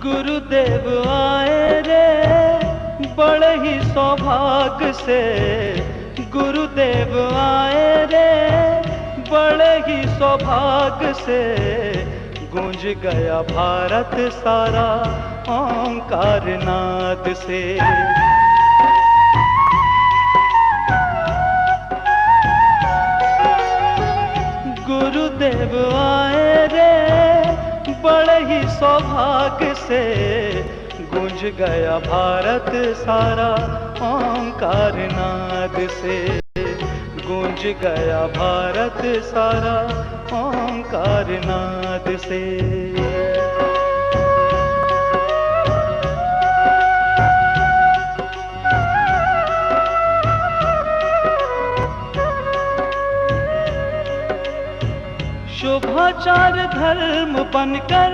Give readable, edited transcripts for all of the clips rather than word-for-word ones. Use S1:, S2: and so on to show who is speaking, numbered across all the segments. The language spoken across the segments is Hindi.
S1: गुरुदेव आए रे बड़े ही सौभाग्य से, गुरुदेव आए रे बड़े ही सौभाग्य से, गूंज गया भारत सारा ओंकार नाद से। गुरुदेव आए रे बड़े ही सौभाग्य से, गूंज गया भारत सारा ओंकार नाद से, गूंज गया भारत सारा ओंकार नाद से। शुभाचार धर्म बनकर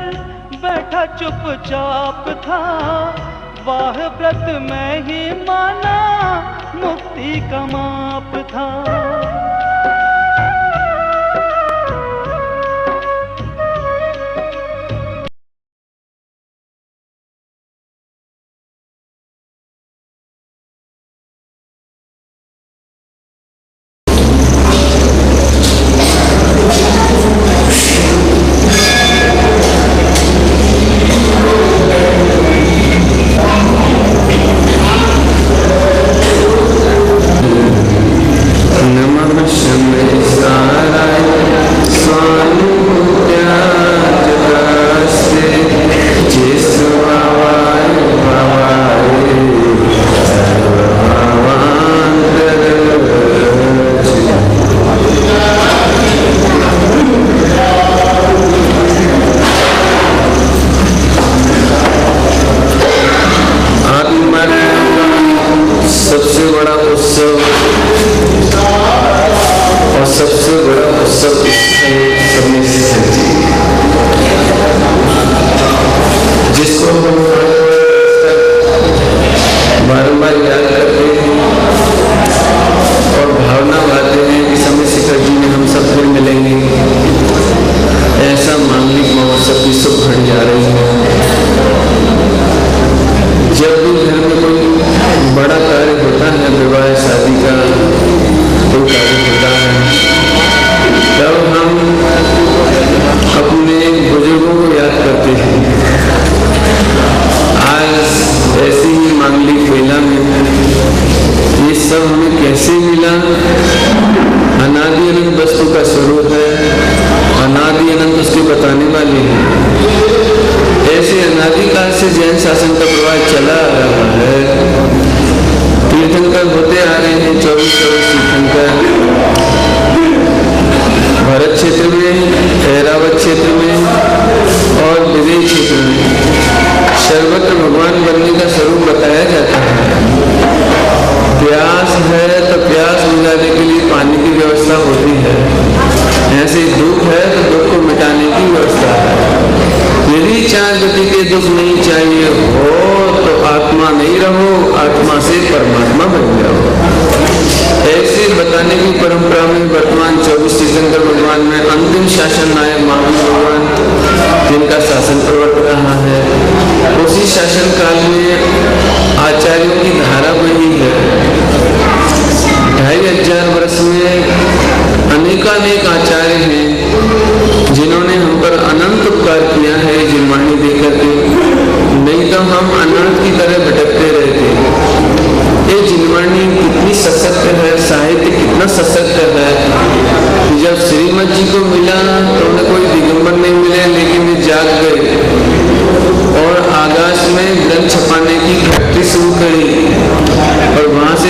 S1: बैठा चुपचाप था, वाह व्रत में ही माना मुक्ति का माप था।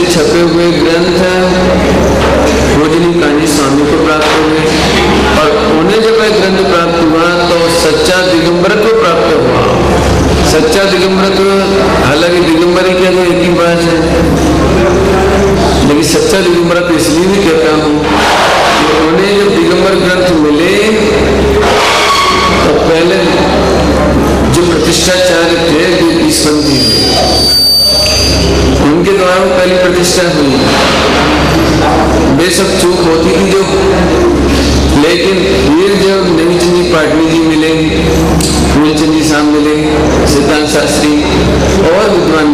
S2: छपे हुए ग्रंथ रोजनी कांजी स्वामी को प्राप्त हुए।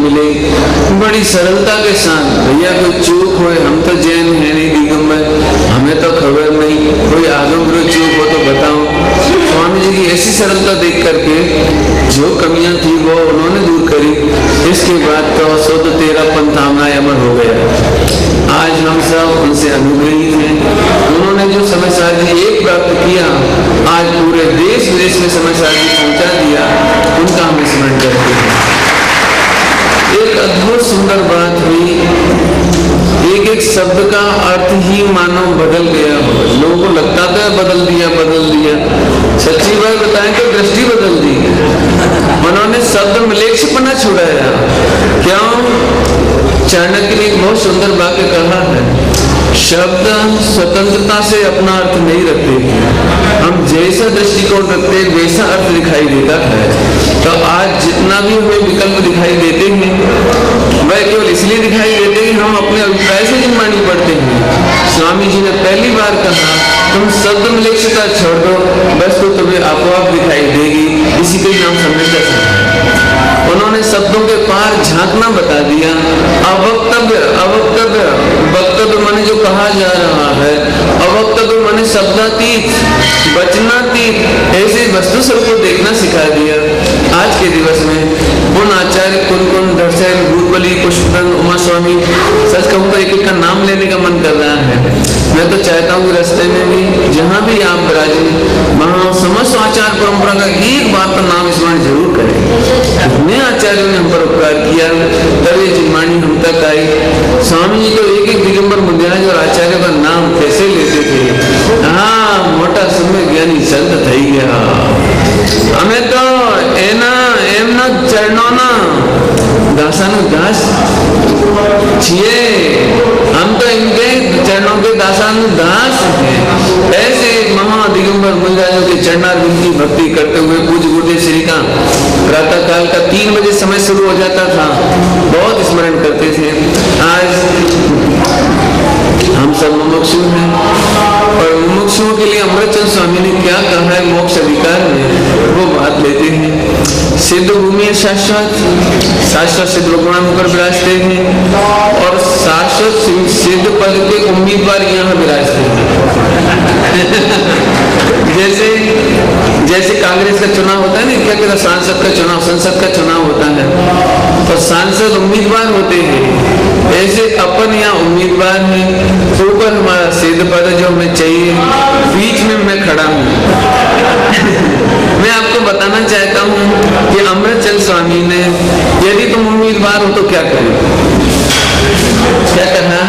S2: मिले बड़ी सरलता के साथ। भैया कोई चूक हो, हम तो जैन है नहीं दिगंबर, हमें तो खबर नहीं, कोई आगमगुरु चूक हो तो बताओ। स्वामी जी की ऐसी सरलता देख करके जो कमियां थी वो उन्होंने दूर करी। इसके बाद तो शुद्ध तेरा पंथामना अमर हो गया। आज हम सब उनसे अनुग्रहित हैं। उन्होंने जो समय सारथी एक प्राप्त किया, आज पूरे देश विदेश में समय सारथी पहुंचा दिया, उनका हम स्मरण करते हैं। एक अद्भुत सुंदर बात हुई, एक एक शब्द का अर्थ ही मानो बदल गया हो। लोगों को लगता था बदल दिया। सच्ची बात बताएं तो दृष्टि बदल दी। उन्होंने शब्द मलेच्छपना छुड़ाया। क्यों? चाणक्य ने एक बहुत सुंदर वाक्य कहा है, शब्द स्वतंत्रता से अपना अर्थ नहीं रखते। हम जैसा दृष्टिकोण रखते वैसा अर्थ दिखाई देता है। तो आज जितना भी हमें विकल्प दिखाई देते हैं वह केवल इसलिए दिखाई देते हैं हम अपने अभिप्राय से जिम्मानी पढ़ते हैं। स्वामी जी ने पहली बार कहा तुम शब्द मलेच्छता छोड़ दो, बस तो तुम्हें आपोआप दिखाई देगी। इसी का नाम समझता है। उन्होंने शब्दों के पार झांकना बता दिया। अवक्तव्य वक्तव्य माने जो कहा जा रहा है, अवक्तव्य माने शब्दातीत, वचनातीत, ऐसे वस्तु स्वरूप को देखना सिखा दिया। आज के दिवस में उन आचार्य कुन दर्शन भूतबली पुष्पन उमा स्वामी, सच कहूँ तो एक एक का नाम लेने का मन कर रहा है। मैं तो चाहता हूँ रास्ते में भी जहाँ भी आप विराजें वहाँ समस्त आचार परंपरा का एक बात का नाम स्मरण जरूर करें। कितने आचार्यों ने हम पर उपकार किया, तब ये जिम्मानी हम तक आई। स्वामी जी तो एक एक दिगंबर मुद्राज और आचार्यों का नाम कैसे लेते थे। हाँ, मोटा समय ज्ञानी संत थई गया। हमें तो एमना चरणोना दासानु दास छिए, हम तो इनके चरणों के दासानु दास हैं। ऐसे महा दिगंबर मुद्राजों के चरणारविंद की भक्ति करते हुए पूज्य गुरुदेव श्री का प्रातः काल का 3 बजे समय शुरू हो जाता था, बहुत स्मरण करते थे। आज हम सब मुमुक्षु हैं और मुमुक्षुओं के लिए अमृतचंद स्वामी ने क्या कहा है मोक्ष अधिकार में, वो बात लेते हैं। सिद्ध भूमि है शाश्वत सिद्ध भगवान ऊपर विराजते हैं और शाश्वत सिद्ध पद के उम्मीदवार यहाँ विराजते हैं। जैसे कांग्रेस का चुनाव होता है ना, क्या कहता सांसद का चुनाव, संसद का चुनाव होता है और सांसद उम्मीदवार होते हैं, ऐसे अपन यहाँ उम्मीदवार हैं। ऊपर हमारा सिद्ध पद जो हमें चाहिए, बीच में मैं खड़ा हूँ। मैं आपको बताना चाहता हूँ कि अमृतचंद स्वामी ने यदि तुम उम्मीदवार हो तो क्या करें, क्या करना।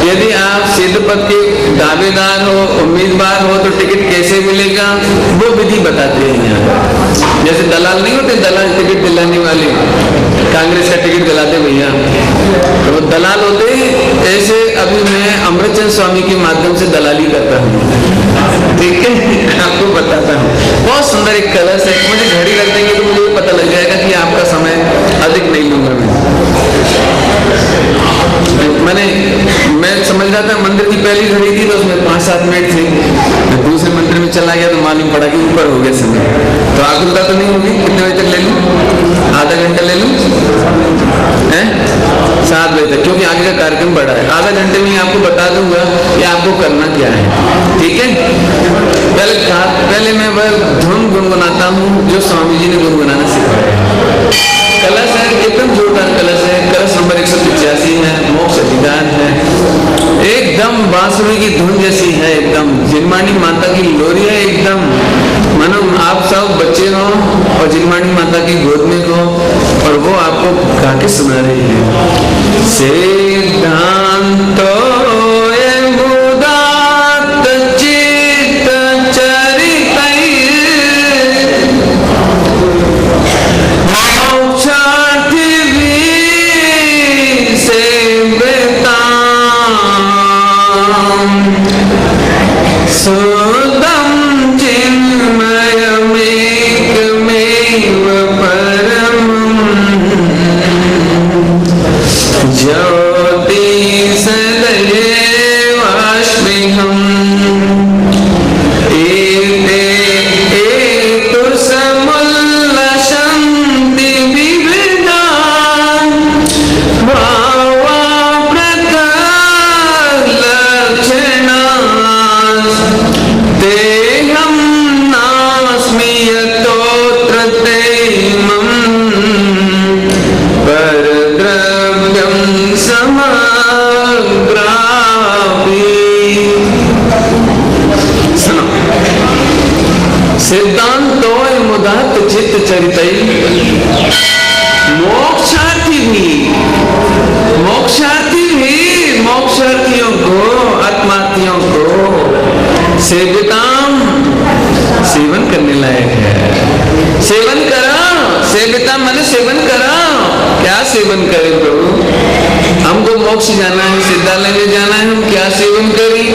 S2: यदि आप सिद्ध पद के दावेदार हो, उम्मीदवार हो तो टिकट कैसे मिलेगा वो विधि बताते हैं यहाँ। जैसे दलाल नहीं होते, दलाल टिकट दिलाने वाले, कांग्रेस का टिकट दिलाते भैया, तो वो दलाल होते। ऐसे अभी मैं अमृतचंद स्वामी के माध्यम से दलाली करता हूँ, ठीक है, आपको बताता हूँ। बहुत सुंदर एक कलश है, मुझे घड़ी रख देंगे तो मुझे पता लग जाएगा कि आपका समय अधिक नहीं लूंगा मैं समझ रहा था मंदिर की पहली घड़ी थी तो उसमें 5-7 मिनट थे, मैं दूसरे मंदिर में चला गया तो मालूम पड़ा कि ऊपर हो गया समय। तो आकुलता तो नहीं होगी, कितने बजे तक ले लूं, आधा घंटा ले लूं, 7 बजे तक, क्योंकि आगे का कार्यक्रम बड़ा है। आधा घंटे में आपको बता दूंगा कि आपको करना क्या है, ठीक है। पहले मैं वह धुन गुनगुनाता हूँ जो स्वामी जी ने गुनगुनाना सिखाया। कलश है, एकदम जोरदार कलश है, कलश नंबर 185 है, मोक्ष अधिकार है, एकदम बांसुरी की धुन जैसी है, एकदम जिनमानी माता की लोरी है, एकदम मानो आप सब बच्चे हो और जिनमानी माता की गोद में हो और वो आपको गा के सुना रही है। सिद्धांतो ज्योति उदात्त चित्त चरितई। मोक्षार्थी भी मोक्षार्थियों को, आत्मार्थियों को सेविताम, सेवन करने लायक है। सेवन करा, सेविता माने सेवन करा। क्या सेवन करें प्रभु? हमको मोक्ष जाना है, सिद्धालय में जाना है, हम क्या सेवन करें?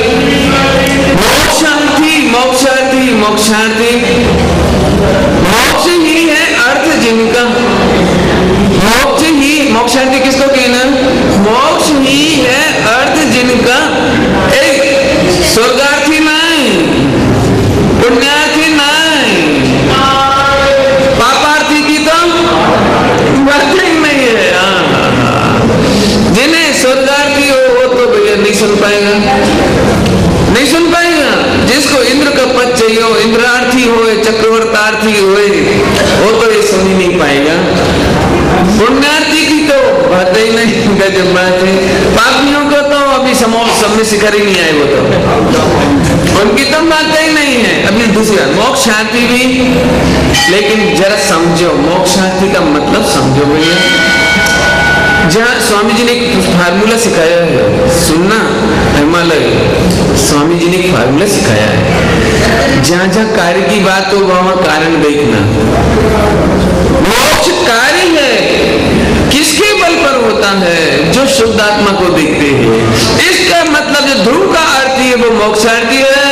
S2: मोक्षार्थी मोक्षार्थी मोक्षार्थी, मोक्ष ही है अर्थ जिनका। मोक्ष ही, मोक्षार्थी किसको कहना? मोक्ष ही है अर्थ जिनका। एक स्वर्गार्थी नहीं, पुण्यार्थी नहीं, पापार्थी की तो बात ही नहीं है। जिन्हें स्वर्गार्थी हो वो तो भैया नहीं सुन पाएगा, नहीं सुन पाएगा। जिसको इंद्र का पद चाहिए हो, इंद्रार्थी हो, चक्रवर्तार्थी हो, वो तो ये सुन ही नहीं पाएगा। पुण्यार्थी की तो बात ही नहीं, गजब बात है। पापियों को तो अभी सब में शिखर ही नहीं आए, वो तो उनकी तो बात ही नहीं है। अभी दूसरी बात, मोक्षार्थी भी, लेकिन जरा समझो मोक्षार्थी का मतलब समझो भैया। जहाँ स्वामी जी ने एक फार्मूला सिखाया है, सुनना हिमालय, स्वामी जी ने एक फार्मूला सिखाया है। जहाँ जहाँ कार्य की बात हो वहां कारण देखना। मोक्ष कार्य है, किसके बल पर होता है? जो शुद्ध आत्मा को देखते हैं। इसका मतलब जो ध्रुव का अर्थी है वो मोक्षार्थी है,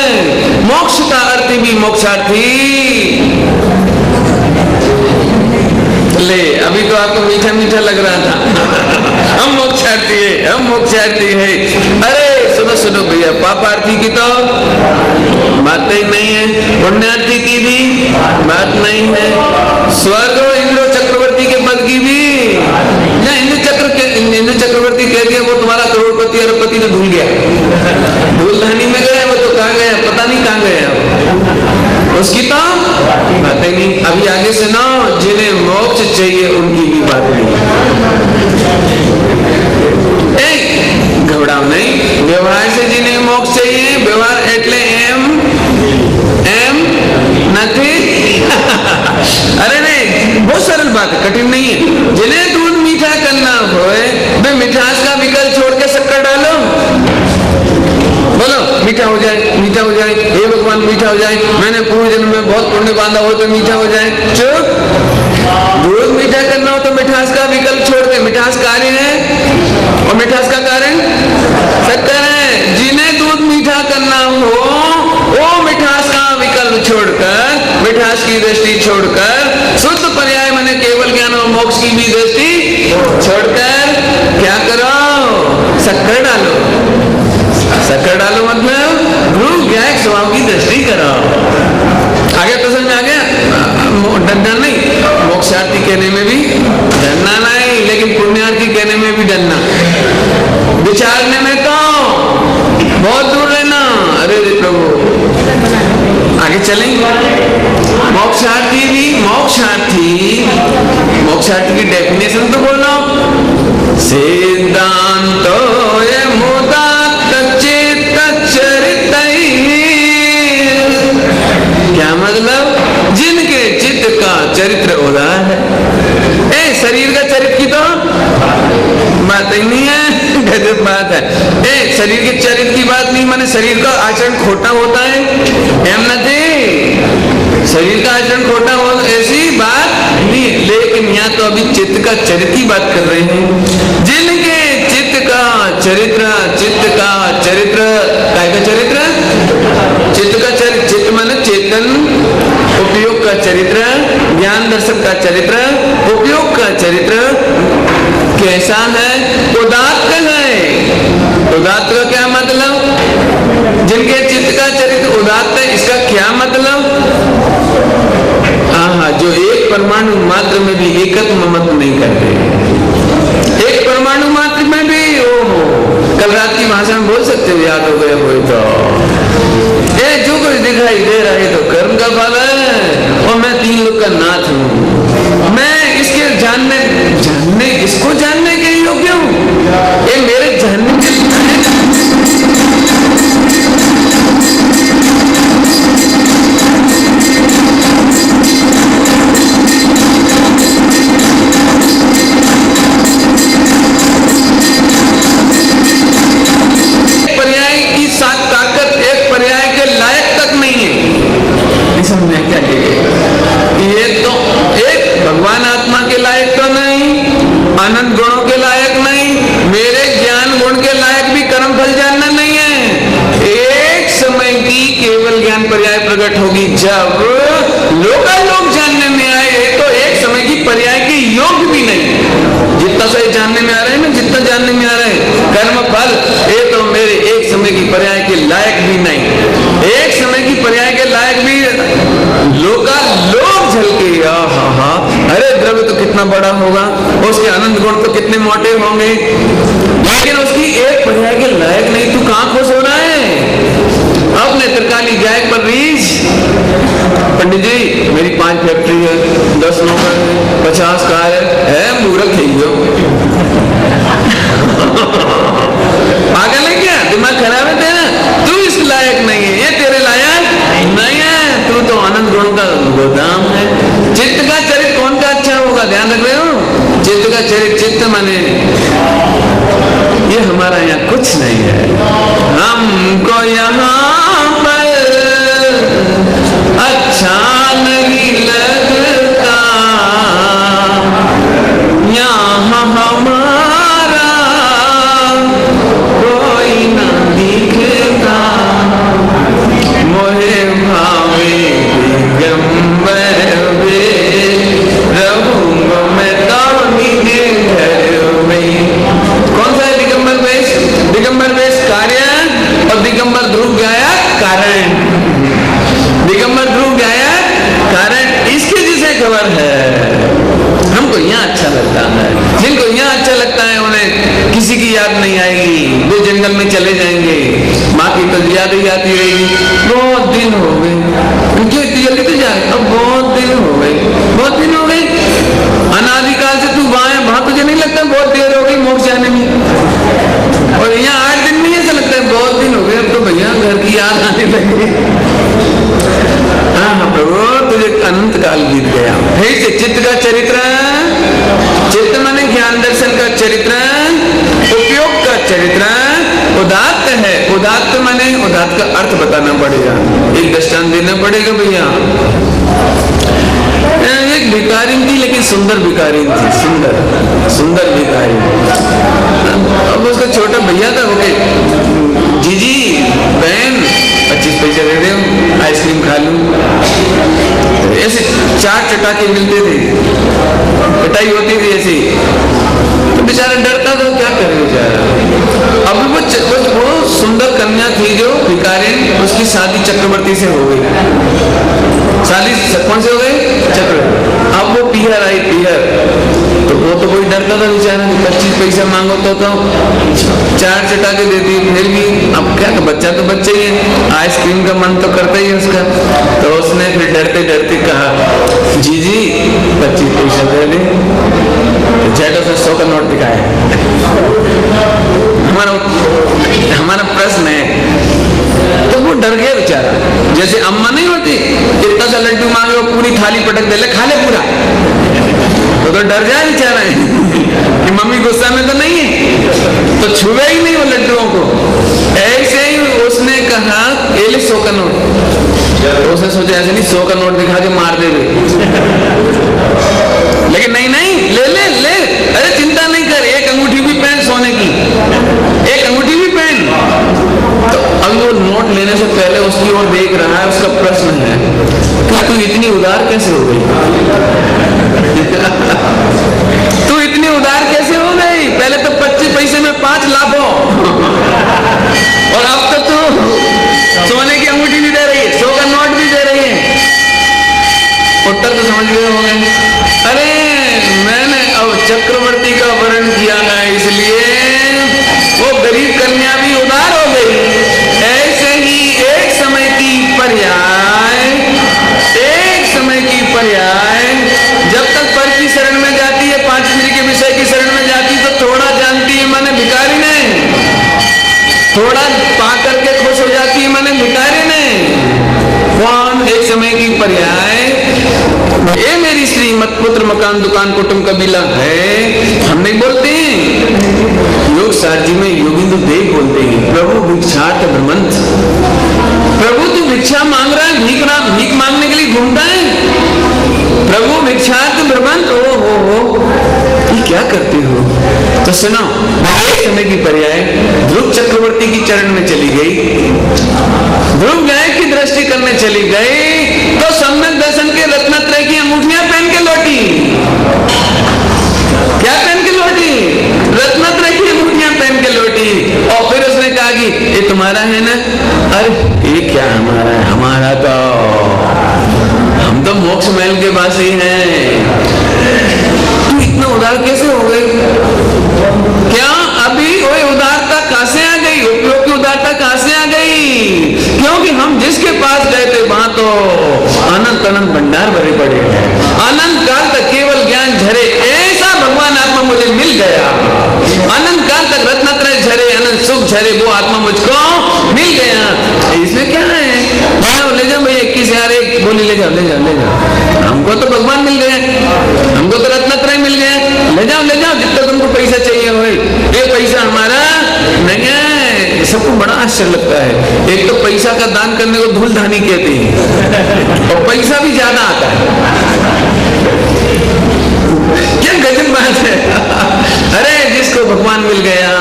S2: मोक्ष का अर्थी भी मोक्षार्थी। ले अभी तो आपको मीठा मीठा लग रहा था। हम मोक्षार्थी है, हम मोक्षार्थी है। अरे सुनो सुनो भैया, पापार्थी की तो बात ही नहीं है, पुण्यार्थी की भी बात नहीं है, स्वर्ग इंद्र चक्रवर्ती के पद की भी। इंद्र चक्रवर्ती कह दिया वो तुम्हारा करोड़पति अरबपति तो भूल गया, भूलधानी में गया, वो तो कहाँ गया पता नहीं कहाँ गया, उसकी तो बात ही नहीं। अभी आगे से ना, जिन्हें मोक्ष चाहिए उनकी भी बात नहीं। घबराओ नहीं, व्यवहार से जिन्हें मोक्ष चाहिए, व्यवहार એટલે એમ નથી। अरे नहीं, बहुत सरल बात है, कठिन नहीं है। जिन्हें दूध मीठा करना हो, वे मिठास का विकल्प छोड़ के शक्कर डालो। बोलो मीठा हो जाए, मीठा हो जाए, हे भगवान मीठा हो जाए, मैंने पूर्व जन्म में बहुत पुण्य बांधा हो तो मीठा हो जाए। चुप। दूध मीठा करना हो तो मिठास का विकल्प छोड़ के, मिठास कार्य है और मिठास का कारण शक्कर है। जिन्हें दूध मीठा करना हो वो मिठास का विकल्प छोड़कर, मिठास की दृष्टि छोड़कर, शुद्ध पर्याय माने केवल ज्ञान और मोक्ष की भी दृष्टि छोड़कर क्या करो? शक्कर डालो। शक्कर डालो मतलब ध्रुव ज्ञान स्वभाव की दृष्टि करो। आगे तो समझ आ गया? डरना नहीं, मोक्षार्थी कहने में भी डरना नहीं, लेकिन पुण्यार्थी कहने में भी डरना। विचारने में तो बहुत दूर रहना। अरे प्रभु आगे चलेंगे। मोक्षार्थी भी, मोक्षार्थी की डेफिनेशन तो बोलो। सिद्धांतो ये मुदात्त चित्त चरितई। क्या मतलब? जिनके चित्त का चरित्र उदार है। शरीर का चरित्र की तो बात ही नहीं है, गजब बात है। शरीर के चरित्र की बात नहीं, माने शरीर का आचरण खोटा होता है, एम नहीं, शरीर का आचरण खोटा हो ऐसी बात नहीं। लेकिन यहाँ तो अभी चित्त का चरित्र की बात कर रहे हैं। जिनके चित्त का चरित्र, चित्त का चरित्र, काय का चरित्र? चित्त का चरित्र, चित्त माने चेतन, उपयोग का चरित्र, ज्ञान दर्शन का चरित्र, उपयोग का चरित्र कैसा है? उदात्त है। उदात्त का क्या मतलब? जिनके चित्त का चरित्र उदात्त है, इसका क्या मतलब? हाँ, जो एक परमाणु मात्र में भी एकत्व मत नहीं करते। एक परमाणु मात्र में भी कल रात की भाषा में बोल सकते हो, याद हो गया कोई तो। जो कुछ दिखाई दे रहा है तो कर्म का फल है, और मैं तीन लोग का नाथ हूँ। मैं इसके जानने इसको जानने के योग्य हूँ। ये मेरे जानने के बड़ा होगा, उसके अनंत गुण तो कितने मोटे होंगे, लेकिन उसकी एक पर्याय के लायक नहीं। तू कहां खुश हो रहा है अपने त्रिकाली गाय पर रीझ। पंडित जी मेरी 5 फैक्ट्री है, 10 नौकर है, 50 कार है मूर्ख है जो पागल है क्या, दिमाग खराब है तेरा, तू इस लायक नहीं है, ये तेरे लायक नहीं है, तू तो आनंद गुण का गोदाम है। चित्त का चरित्र कौन का अच्छा होगा, ध्यान रख रहे हो, चित्त का चरित्र, चित्त माने ये हमारा यहाँ कुछ नहीं है, हमको यहाँ पर अच्छा नहीं लगता, यहाँ हमारा कोई ना दिखता, मोहे भावे दिगंबर वे, रहूंगा मैं दानी के घर में। कौन सा है दिगंबर वेश? दिगंबर वेश कार्य और दिगंबर ध्रुव गायक कारण। दिगंबर ध्रुव गायक कारण, इसके जिसे खबर है। हमको यहाँ अच्छा लगता है, जिनको यहाँ अच्छा लगता है उन्हें किसी की याद नहीं आएगी, वो जंगल में चले जाएंगे, माँ की तो याद ही आती रहेगी। बहुत दिन हो गए, क्यों इतनी जल्दी तो जा रहे, अब बहुत दिन हो गए, बहुत दिन हो गए, अनादिकाल से तू वहां तुझे नहीं लगता बहुत देर हो गई मोक्ष जाने में, और यहाँ 8 दिन में ऐसा लगता है बहुत दिन हो गए, अब तो भैया घर की याद आने लगी। हाँ प्रभु तुझे अनंत काल बीत गया। फिर से चित्त का चरित्र, चित्त माने ज्ञान दर्शन का चरित्र, उपयोग का चरित्र उदात्त है। उदात्त माने उदात्त का अर्थ बताना पड़ेगा, एक दृष्टांत देना पड़ेगा भैया। एक भिखारी थी, लेकिन सुंदर भिखारी थी, सुंदर सुंदर भिखारी। अब उसका छोटा भैया था, वो जीजी बहन 25 पैसे दे दे, आइसक्रीम खा लूं। ऐसे 4 चटाके मिलते थे, पिटाई होती थी ऐसी, तो बेचारा डरता था क्या करे बेचारा। अभी वो सुंदर कन्या थी जो भिखारिन, उसकी शादी चक्रवर्ती से हो गई। शादी कौन से हो गई? चक्रवर्ती। अब वो पीहर आई, पीहर, तो वो तो कोई डरता था बेचारा, 25 पैसे मांगो तो 4 चटाके देती, फिर भी अब क्या, बच्चा तो बच्चा ही है, आइसक्रीम का मन तो करता ही है उसका। तो उसने फिर डरते डरते कहा, जीजी 25 पैसे दे दे। जेठो से 100 का नोट दिखाया। हमारा प्रश्न है, तो वो डर गया बेचारा, जैसे अम्मा नहीं होती, इतना सा लड्डू मांगे वो पूरी थाली पटक दे, ले खा ले पूरा, तो डर जाए बेचारा कि मम्मी गुस्सा में तो नहीं है, तो छुए ही नहीं वो लड्डुओं को। ऐसे ही उसने कहा ये ले 100 का नोट, तो उसने सोचा ऐसे नहीं 100 का नोट दिखा के मार दे, लेकिन नहीं नहीं ले ले ले, अरे चिंता नहीं कर, एक अंगूठी भी पहन सोने की, एक अंगूठी भी पहन। तो अब वो नोट लेने से पहले उसकी ओर देख रहा है, उसका प्रश्न है कि तू इतनी उदार कैसे हो गई? तू इतनी उदार कैसे हो गई? पहले तो 25 पैसे में 5 लाभों, और अब तो तू सोने की अंगूठी भी दे रही है, 100 का नोट भी दे रही है। उत्तर तो समझ गए होंगे। अरे मैंने अब चक्रवर्ती का वर्ण किया है, इसलिए वो गरीब कन्या भी उदार हो गई। ऐसे ही एक समय की पर्याय, एक समय की पर्याय जब तक पर की शरण में जाती है, 5 इंद्रिय के विषय की शरण में जाती तो थोड़ा जानती है माने भिखारी ने, थोड़ा पा करके खुश हो जाती है माने भिखारी ने। कौन? एक समय की पर्याय, ये मेरी स्त्री मत पुत्र मकान दुकान कुटुंब कबीला है, हम नहीं बोलते हैं। योग सारजी में योगिंदु देव बोलते हैं, प्रभु भिक्षार्थ भ्रमंत। प्रभु तू भिक्षा मांग रहा है, भीख मांगने के लिए घूमता है, प्रभु भिक्षार्थ भ्रमंत। हो ये क्या करते हो? तो सुनो, एक समय की पर्याय ध्रुव चक्रवर्ती की चरण में चली गई, ध्रुव गायक की दृष्टि करने चली गई, तो सम्यक दर्शन के रत्नत्रय की अंगूठियां पहन के लौटी। क्या पहन के लौटी? रत्नत्रय की अंगूठियां पहन के लौटी। और फिर उसने कहा कि ये तुम्हारा है ना? अरे ये क्या हमारा है? हमारा तो, हम तो मोक्ष महल के वासी हैं। तू उदार कैसे हो गए? क्या अभी वही उदारता कहां से आ गई? उपयोग की उदारता कहां से आ गई? क्योंकि हम जिसके पास गए थे वहां तो अनंत अनंत भंडार भरे पड़े हैं, अनंत काल तक केवल ज्ञान झरे, ऐसा भगवान आत्मा मुझे मिल गया। अनंत काल तक रत्नत्रय झरे, अनंत सुख झरे, वो आत्मा मुझको मिल गया। इसमें क्या है? ले जाओ भैया 21,000 एक बोली, ले जाओ ले जाओ ले जाओ। हमको तो भगवान मिल गए, हमको तो रत्नत्रय मिल गए, ले जाओ जितना तुमको पैसा चाहिए हो। ये पैसा हमारा नहीं है। सबको बड़ा आश्चर्य लगता है, एक तो पैसा का दान करने को धूलधानी कहते हैं और पैसा भी ज्यादा आता है। क्या गजब बात है। अरे जिसको भगवान मिल गया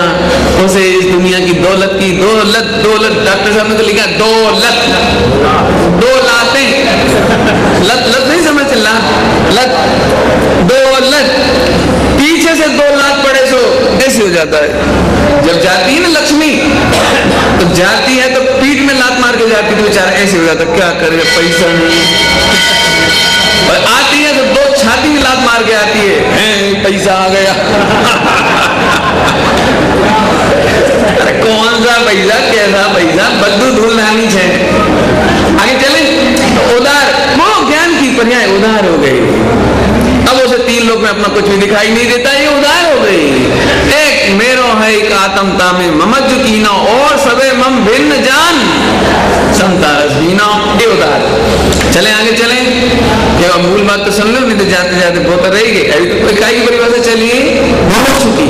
S2: उसे इस दुनिया की दौलत डॉक्टर साहब ने तो लिखा दौलत, दो लातें, लत नहीं समझ, लत दौलत, पीछे से 2 लाख पड़े सो ऐसे हो जाता है। जब जाती है ना लक्ष्मी, तो जाती है तो पीठ में लात मार के जाती, तो बेचारा ऐसे हो जाता, क्या करे पैसा नहीं। और आती है तो 2 छाती में लात मार के आती है, पैसा आ गया। अरे कौन सा पैसा, कैसा पैसा, बद्दू धूल नानी है। आगे चले तो उदार, वो ज्ञान की पर्याय उदार हो गई। अब उसे 3 लोग में अपना कुछ भी दिखाई नहीं देता, ये उदार हो गई। एक मेरो है एक आत्म तामे ममज कीना और सबे मम भिन्न जान समतारस बीना, ये उदार। चले आगे चले, क्या मूल बात तो सुन लो, नहीं तो जाते जाते बहुत रह गए। अभी तो कोई काय की परिभाषा चलिए, मुमुक्षु की।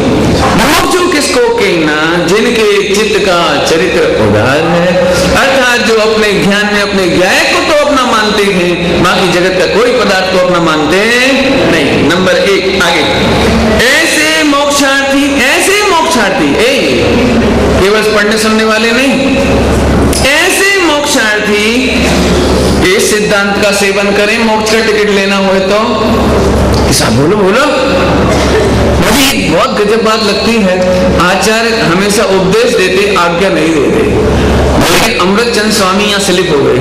S2: मुमुक्षु किसको कहना? जिनके चित्त का चरित्र उदार है, अर्थात जो अपने ज्ञान में अपने ज्ञाय को तो अपना मानते हैं, बाकी जगत का कोई पदार्थ को अपना मानते नहीं। नंबर 1 आगे, ऐसे मोक्षार्थी केवल पढ़ने सुनने वाले नहीं, ऐसे मोक्षार्थी इस सिद्धांत का सेवन करें। मोक्ष का टिकट लेना हो तो ऐसा बोलो। मुझे बहुत गजब बात लगती है, आचार्य हमेशा उपदेश देते, आज्ञा नहीं देते। लेकिन अमृतचंद स्वामी यहाँ स्लिप हो गए।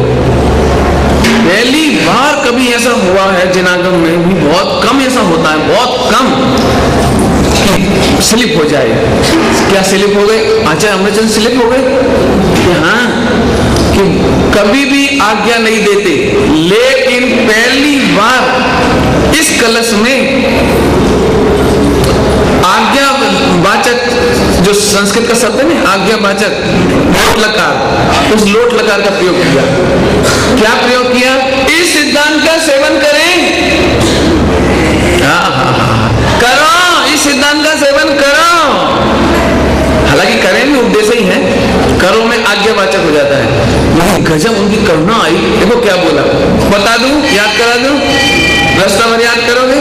S2: पहली बार कभी ऐसा हुआ है जिनागम में भी, बहुत कम ऐसा होता है, बहुत कम स्लिप हो जाए। क्या स्लिप हो गए? आचार्य अमृतचंद स्लिप हो गए। हाँ, कि कभी भी आज्ञा नहीं देते, लेकिन पहली बार इस कलश में आज्ञा वाचक, जो संस्कृत का शब्द है ना आज्ञा वाचक, लोट लकार, उस लोट लकार का प्रयोग किया। क्या प्रयोग किया? इस सिद्धांत का सेवन करें। करो, इस सिद्धांत का सेवन करो। हालांकि करें भी उपदेश ही है, करो में आज्ञावाचक हो जाता है। गजब उनकी करुणा आई। देखो क्या बोला, बता दूं, याद करा दूं, रास्ता भर याद करोगे?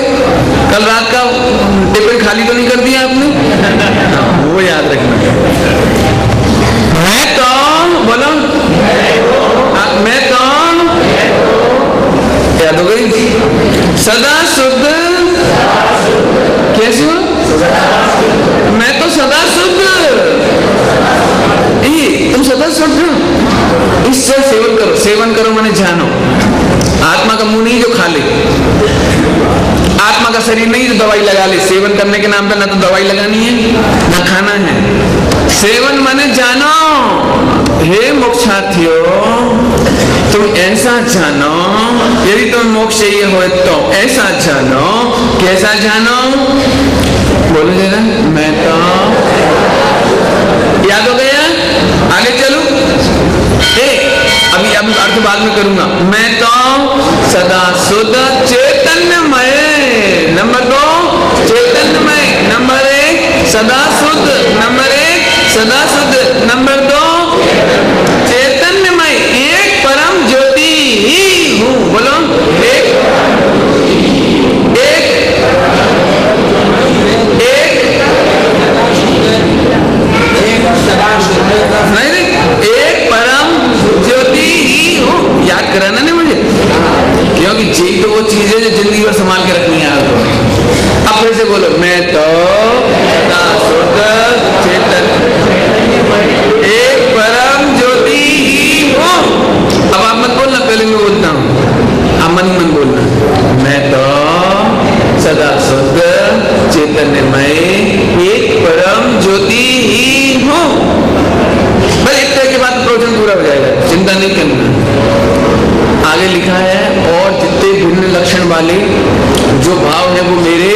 S2: कल रात का टिफिन खाली तो नहीं कर दिया आपने? वो याद रखना। मैं कौन? बोलो, मैं कौन? याद हो गई? सदा शुद्ध। कैसे हो? मैं तो सदा शुद्ध। तुम सदा शुद्ध, इससे सेवन करो। सेवन करो माने जानो, आत्मा का मुंह नहीं जो खा ले, आत्मा का शरीर नहीं जो दवाई लगा ले। सेवन करने के नाम पर ना तो दवाई लगानी है ना खाना है। सेवन माने जानो। हे मोक्षार्थियों, तुम ऐसा जानो, यदि तुम मोक्ष चाहिए हो तो ऐसा जानो। कैसा जानो? बोलो जरा। मैं तो, याद हो गया? आगे चलो। अभी अर्थ बाद में करूंगा। मैं तो सदा शुद्ध चैतन्यमय। नंबर 2 चैतन्यमय। नंबर 1 सदा शुद्ध। नंबर 1 सदा शुद्ध। नंबर 2 चैतन्यमय, एक परम ज्योति ही हूं। बोलो, एक परम ज्योति ही हूं। याद कराना नहीं मुझे, क्योंकि जी तो वो चीज है जो जिंदगी भर संभाल के रखनी है आपको। अब फिर से बोलो, मैं तो शुद्ध चेतन एक परम ज्योति ही हूं। अब आप मत बोलना, पहले मैं बोलता हूं, आप मन बोलना। मैं तो सदा शुद्ध चेतन जो भाव है वो मेरे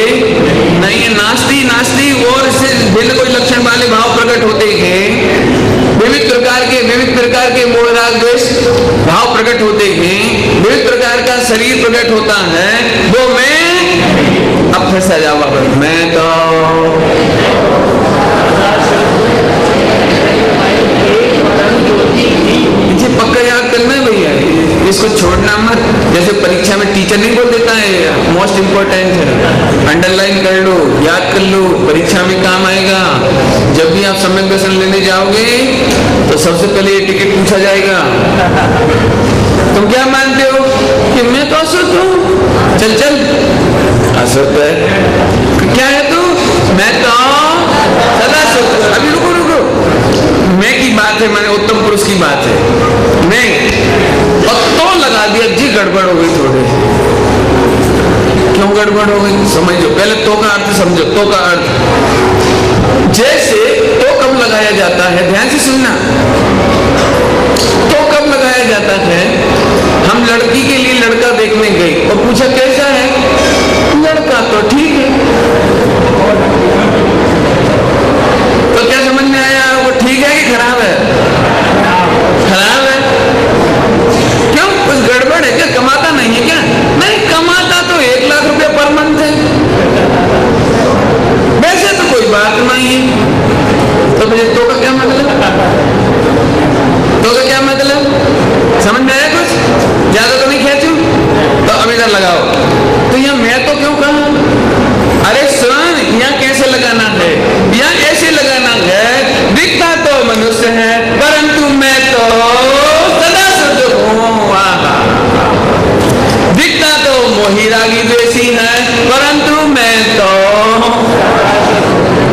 S2: नहीं है। नास्ति नास्ति और इससे भिन्न कोई लक्षण वाले भाव प्रकट होते हैं, विविध प्रकार के मोह राग द्वेष भाव प्रकट होते हैं, विविध प्रकार का शरीर प्रकट होता है, वो मैं अब फिर से जाओ वापस, मैं तो ये पक्का याद करना है भैया, इसको छोड़ना मत। जैसे परीक्षा में टीचर नहीं बोल देता है मोस्ट इंपोर्टेंट है, अंडरलाइन कर लो, याद कर लो, परीक्षा में काम आएगा। जब भी आप सम्यक दर्शन लेने जाओगे तो सबसे पहले ये टिकट पूछा जाएगा, तुम क्या मानते हो कि मैं तो असुत हूं? चल चल असुत है, क्या है तू? मैं तो सदा सुत। अभी रुको रुको, मैं की बात है, मैंने उत्तम पुरुष की बात है, नहीं और तो लगा दिया जी, गड़बड़ हो गई थोड़ी। क्यों गड़बड़ हो गई समझो, पहले तो का अर्थ समझो। तो का अर्थ जैसे तो कब लगाया जाता है, ध्यान से सुनना। तो कब लगाया जाता है, हम लड़की के लिए लड़का देखने गए और पूछा कैसा है, लड़का तो ठीक है। तो क्या समझ में आया, वो ठीक है कि खराब है? खराब है। क्यों, कुछ गड़बड़ है क्या? कमाता नहीं है क्या? नहीं कमाता तो 1 लाख रुपया पर मंथ है, वैसे तो कोई बात नहीं है। तो मुझे तो का क्या मतलब, तो का क्या मतलब समझ में आया? कुछ ज्यादा तो नहीं खेचू, तो अब इधर लगाओ। तो यहाँ मैं तो क्यों कहा? अरे सुन, यहाँ कैसे लगाना है, यहाँ ऐसे लगाना है, दिखता तो मनुष्य है परंतु मैं तो सदा शुद्ध हूँ। दिखता तो मोही रागी द्वेषी है परंतु मैं तो,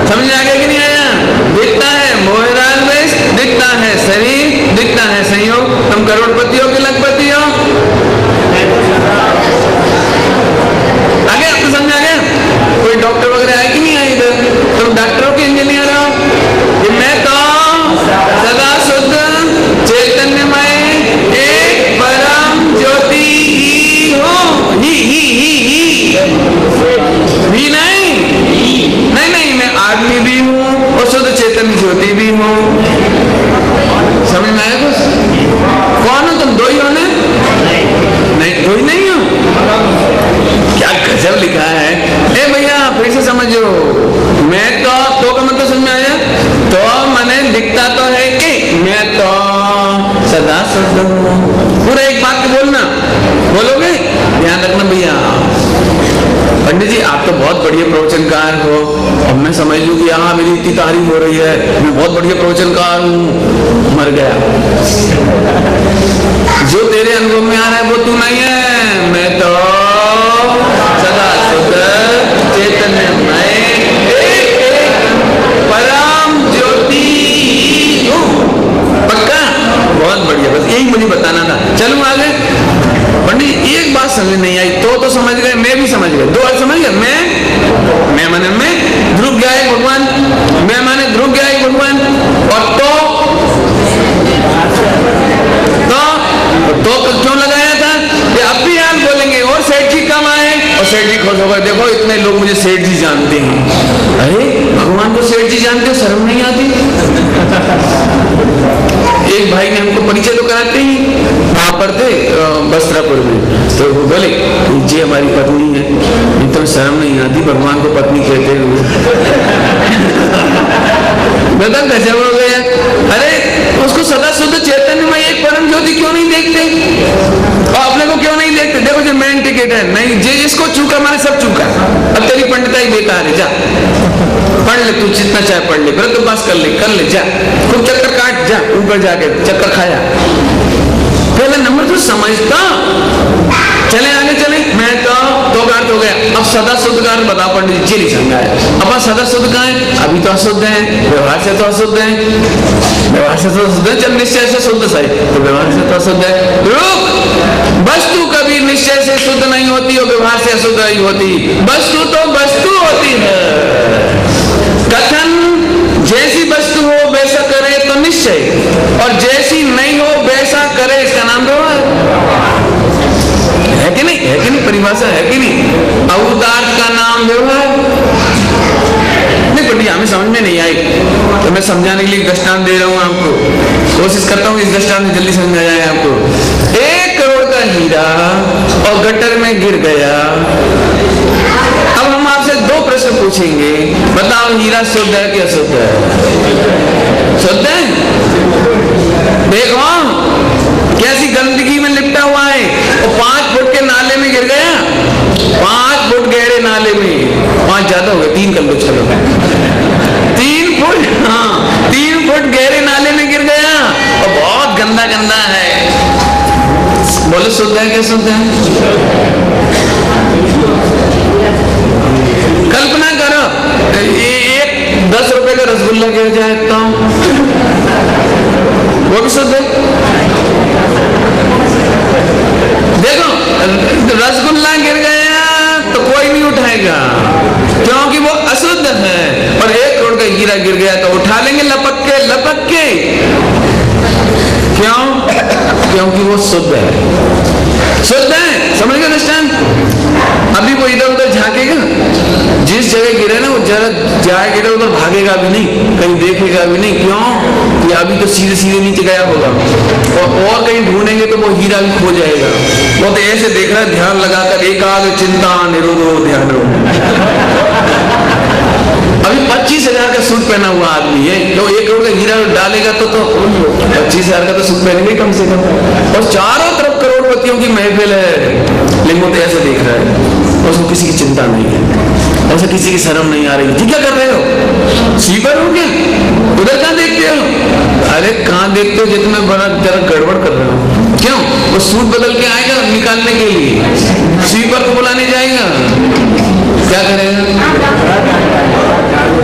S2: समझ आ गया कि नहीं आया? दिखता है मोह राग द्वेष, दिखता है शरीर, दिखता है संयोग। तुम करोड़पति हो कि लखपति हो? आगे आपको समझ आ गया? कोई डॉक्टर वगैरह आए कि नहीं आए इधर? तुम डॉक्टर हो कि इंजीनियर हो? कि मैं तो सदा शुद्ध चैतन्यमय एक परम ज्योति ही हूँ। ही नहीं, मैं आदमी भी हूँ और शुद्ध चैतन्य ज्योति भी हूँ। समझ में आया कुछ? कौन हो तुम? दो ही हो ना? नहीं, दो ही नहीं हो। क्या गजब लिखा है। ए भैया फिर से समझो, मैं तो का मतलब समझ में आया? तो मैंने दिखता तो है कि मैं तो सदा शुद्ध हूँ। पूरा एक बात बोलना, बोलोगे? ध्यान रखना भैया। पंडित जी आप तो बहुत बढ़िया प्रवचनकार हो, अब मैं समझ लूं कि हाँ मेरी इतनी तारीफ हो रही है, मैं बहुत बढ़िया प्रवचनकार हूँ, मर गया। जो तेरे अनुभव में आ रहा है वो तू नहीं है। मैं तो सदा शुद्ध चैतन्यमय एक परम ज्योति हूँ। पक्का? बहुत बढ़िया, बस यही मुझे बताना था। चलूं आगे? पंडित एक बात समझ नहीं आई, तो समझ गए, मैं भी समझ गए, 2 बार समझ गए। मैं माने मैं ध्रुव गया है भगवान, मैं माने ध्रुव गया है भगवान, और तो क्यों लगाया था? ये अब भी याद बोलेंगे और सेठ जी कम आए और सेठ जी खुश होकर, देखो इतने लोग मुझे सेठ जी जानते हैं। अरे भगवान को सेठ जी जानते हो, शर्म नहीं आती? एक भाई ने हमको परिचय तो कराते ही, वहां पर थे बस्त्रापुर में, तो वो बोले जी हमारी पत्नी है। इतना शर्म नहीं आती भगवान को पत्नी कहते हुए? बता गजब हो गया। अरे उसको सदा शुद्ध चैतन्य में एक परम ज्योति क्यों नहीं देखते? और अपने को क्यों नहीं देखते? देखो जो मेन टिकट है, नहीं जे जिसको चूका मैंने सब चूका, अब तेरी पंडिताई बेकार है, जा पढ़ ले, तू जितना चाहे पढ़ ले, फिर तो बस कर ले जा, खूब चक्कर काट, जा ऊपर जाके चक्कर खाया। पहले नंबर तो समझता। चले आगे चले। मैं तो अर्थ हो गया। अब सदा शुद्ध का अर्थ बताओ पंडित जी, नहीं समझाया। अब सदा शुद्ध कहाँ है? अभी तो अशुद्ध है, व्यवहार से तो अशुद्ध है, व्यवहार से तो अशुद्ध है, जब निश्चय से शुद्ध सही तो व्यवहार से तो अशुद्ध है। रुक, वस्तु कभी निश्चय से शुद्ध नहीं होती और व्यवहार से अशुद्ध नहीं होती। वस्तु तो वस्तु होती है। कथन जैसी वस्तु हो वैसा करे तो निश्चय, और जैसी नहीं हो वैसा करे इसका नाम व्यवहार है कि नहीं? है कि नहीं? परिभाषा है कि नहीं? अवता मैं समझाने के लिए दृष्टांत दे रहा हूँ आपको, कोशिश करता हूँ इस दृष्टांत में जल्दी समझ आ जाए आपको। 1 करोड़ का हीरा और गटर में गिर गया। अब हम आपसे 2 प्रश्न पूछेंगे, बताओ हीरा शुद्ध है कि अशुद्ध है? शुद्ध है। देखो कैसी गंदगी में लिपटा हुआ है, और 5 फुट के नाले में गिर गया, 5 फुट गहरे नाले में, 5 ज्यादा हो गए, 3 कर लो, चलो 3 फुट, हाँ 3 फुट गहरे नाले में गिर गया और बहुत गंदा गंदा है। बोलो शुद्ध है क्या शुद्ध है? कल्पना करो एक 10 रुपए का रसगुल्ला गिर जाए तो वो भी शुद्ध है। देखो रसगुल्ला गिर गया तो कोई नहीं उठाएगा क्योंकि वो अशुद्ध है, और 1 करोड़ का हीरा गिर गया तो उठा लेंगे लपक के। क्यों? क्योंकि वो शुद्ध है। शुद्ध है, समझ गए दृष्टांत? अभी वो इधर उधर झांकेगा, जिस जगह गिरे ना वो जरा जाएगा इधर उधर, भागेगा भी नहीं, कहीं देखेगा भी नहीं। क्यों? कि अभी तो सीधे सीधे नीचे गया होगा, और कहीं ढूंढेंगे तो वो हीरा भी खो जाएगा। वो तो ऐसे देख रहा है ध्यान लगाकर, एकाग्र चिंता निरोधो ध्यान। अभी 25,000 का सूट पहना हुआ आदमी है, तो 1 करोड़ का हीरा डालेगा तो 25,000 का तो सूट पहनेंगे कम से कम, और चारों तरफ करोड़पतियों की महफिल है, लेकिन वो तो ऐसे देख रहा है, उसको किसी की चिंता नहीं है, ऐसे किसी की शर्म नहीं आ रही। जी क्या कर रहे हो? स्वीपर हो क्या? उधर कहाँ देखते हो? अरे कहाँ देखते हो? जितने बड़ा जरा गड़बड़ कर रहे हो। क्यों? वो सूट बदल के आएगा निकालने के लिए, स्वीपर को बुलाने जाएगा, क्या करेगा?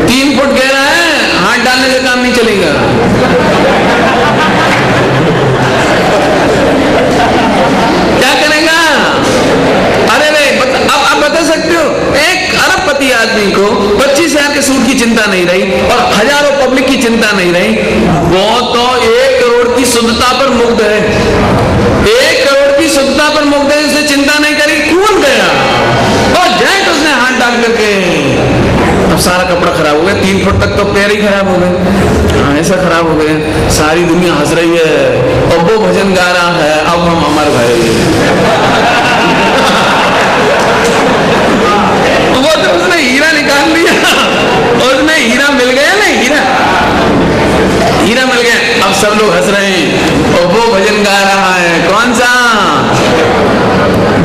S2: 3 फुट गहरा है, हाथ डालने से काम नहीं चलेगा। क्या करेगा? अरे रे अब बता सकते हो, 1 अरबपति आदमी को 25,000 के सूट की चिंता नहीं रही और हजारों पब्लिक की चिंता नहीं रही, वो तो 1 करोड़ की शुद्धता पर मुग्ध है। 1 करोड़ की शुद्धता पर मुग्ध है, उसने चिंता नहीं करी, कूद गया और जैक उसने हाथ डाल करके, अब सारा कपड़ा खराब हो गया, 3 फुट तक तो पैर ही खराब हो गए, ऐसा खराब हो गया। सारी दुनिया हंस रही है और वो भजन गा रहा है, अब हम अमर भय। वो तो उसने हीरा निकाल लिया, उसने हीरा मिल गया ना, हीरा मिल गया। अब सब लोग हंस रहे हैं और वो भजन गा रहा है, कौन सा?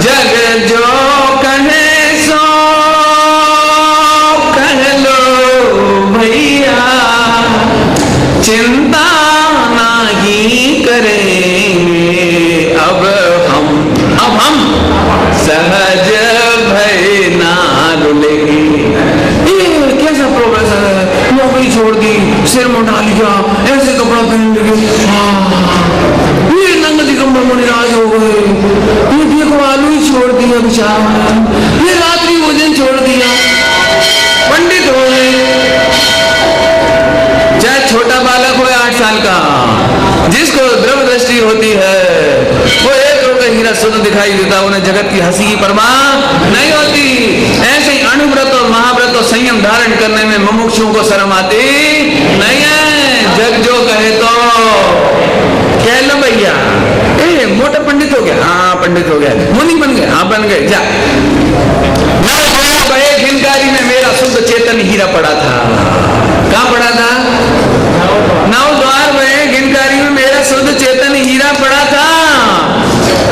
S2: जग जो कहे सो भैया, चिंता नहीं करेंगे अब हम सहज भय ना रुलेंगे। ये कैसा प्रोफेसर है, नौकरी छोड़ दी, सिर मुंडा लिया, ऐसे कपड़ा पहन लिए, ये नंगती कमर में निराश हो गए, ये देखो आलू ही छोड़ दिया बेचारा, ये रात्रि भोजन छोड़ दिया, पंडित हो गए। चाहे छोटा बालक हो 8 साल का, जिसको द्रव दृष्टि होती है, वो 1 करोड़ का हीरा शुद्ध दिखाई देता, उन्हें जगत की हंसी की परवाह नहीं होती। ऐसे ही अणुव्रत और महाव्रत और संयम धारण करने में मुमुक्षुओं को शर्म आती नहीं है। जग जो कहे तो कह लो भैया, मोटा पंडित हो गया, हाँ पंडित हो गया, मुनि बन गए, हाँ बन गए, जा। हिनकारी में मेरा शुद्ध चेतन हीरा पड़ा था। कहाँ पड़ा था? नवद्वार में हिनकारी में मेरा शुद्ध चेतन हीरा पड़ा था।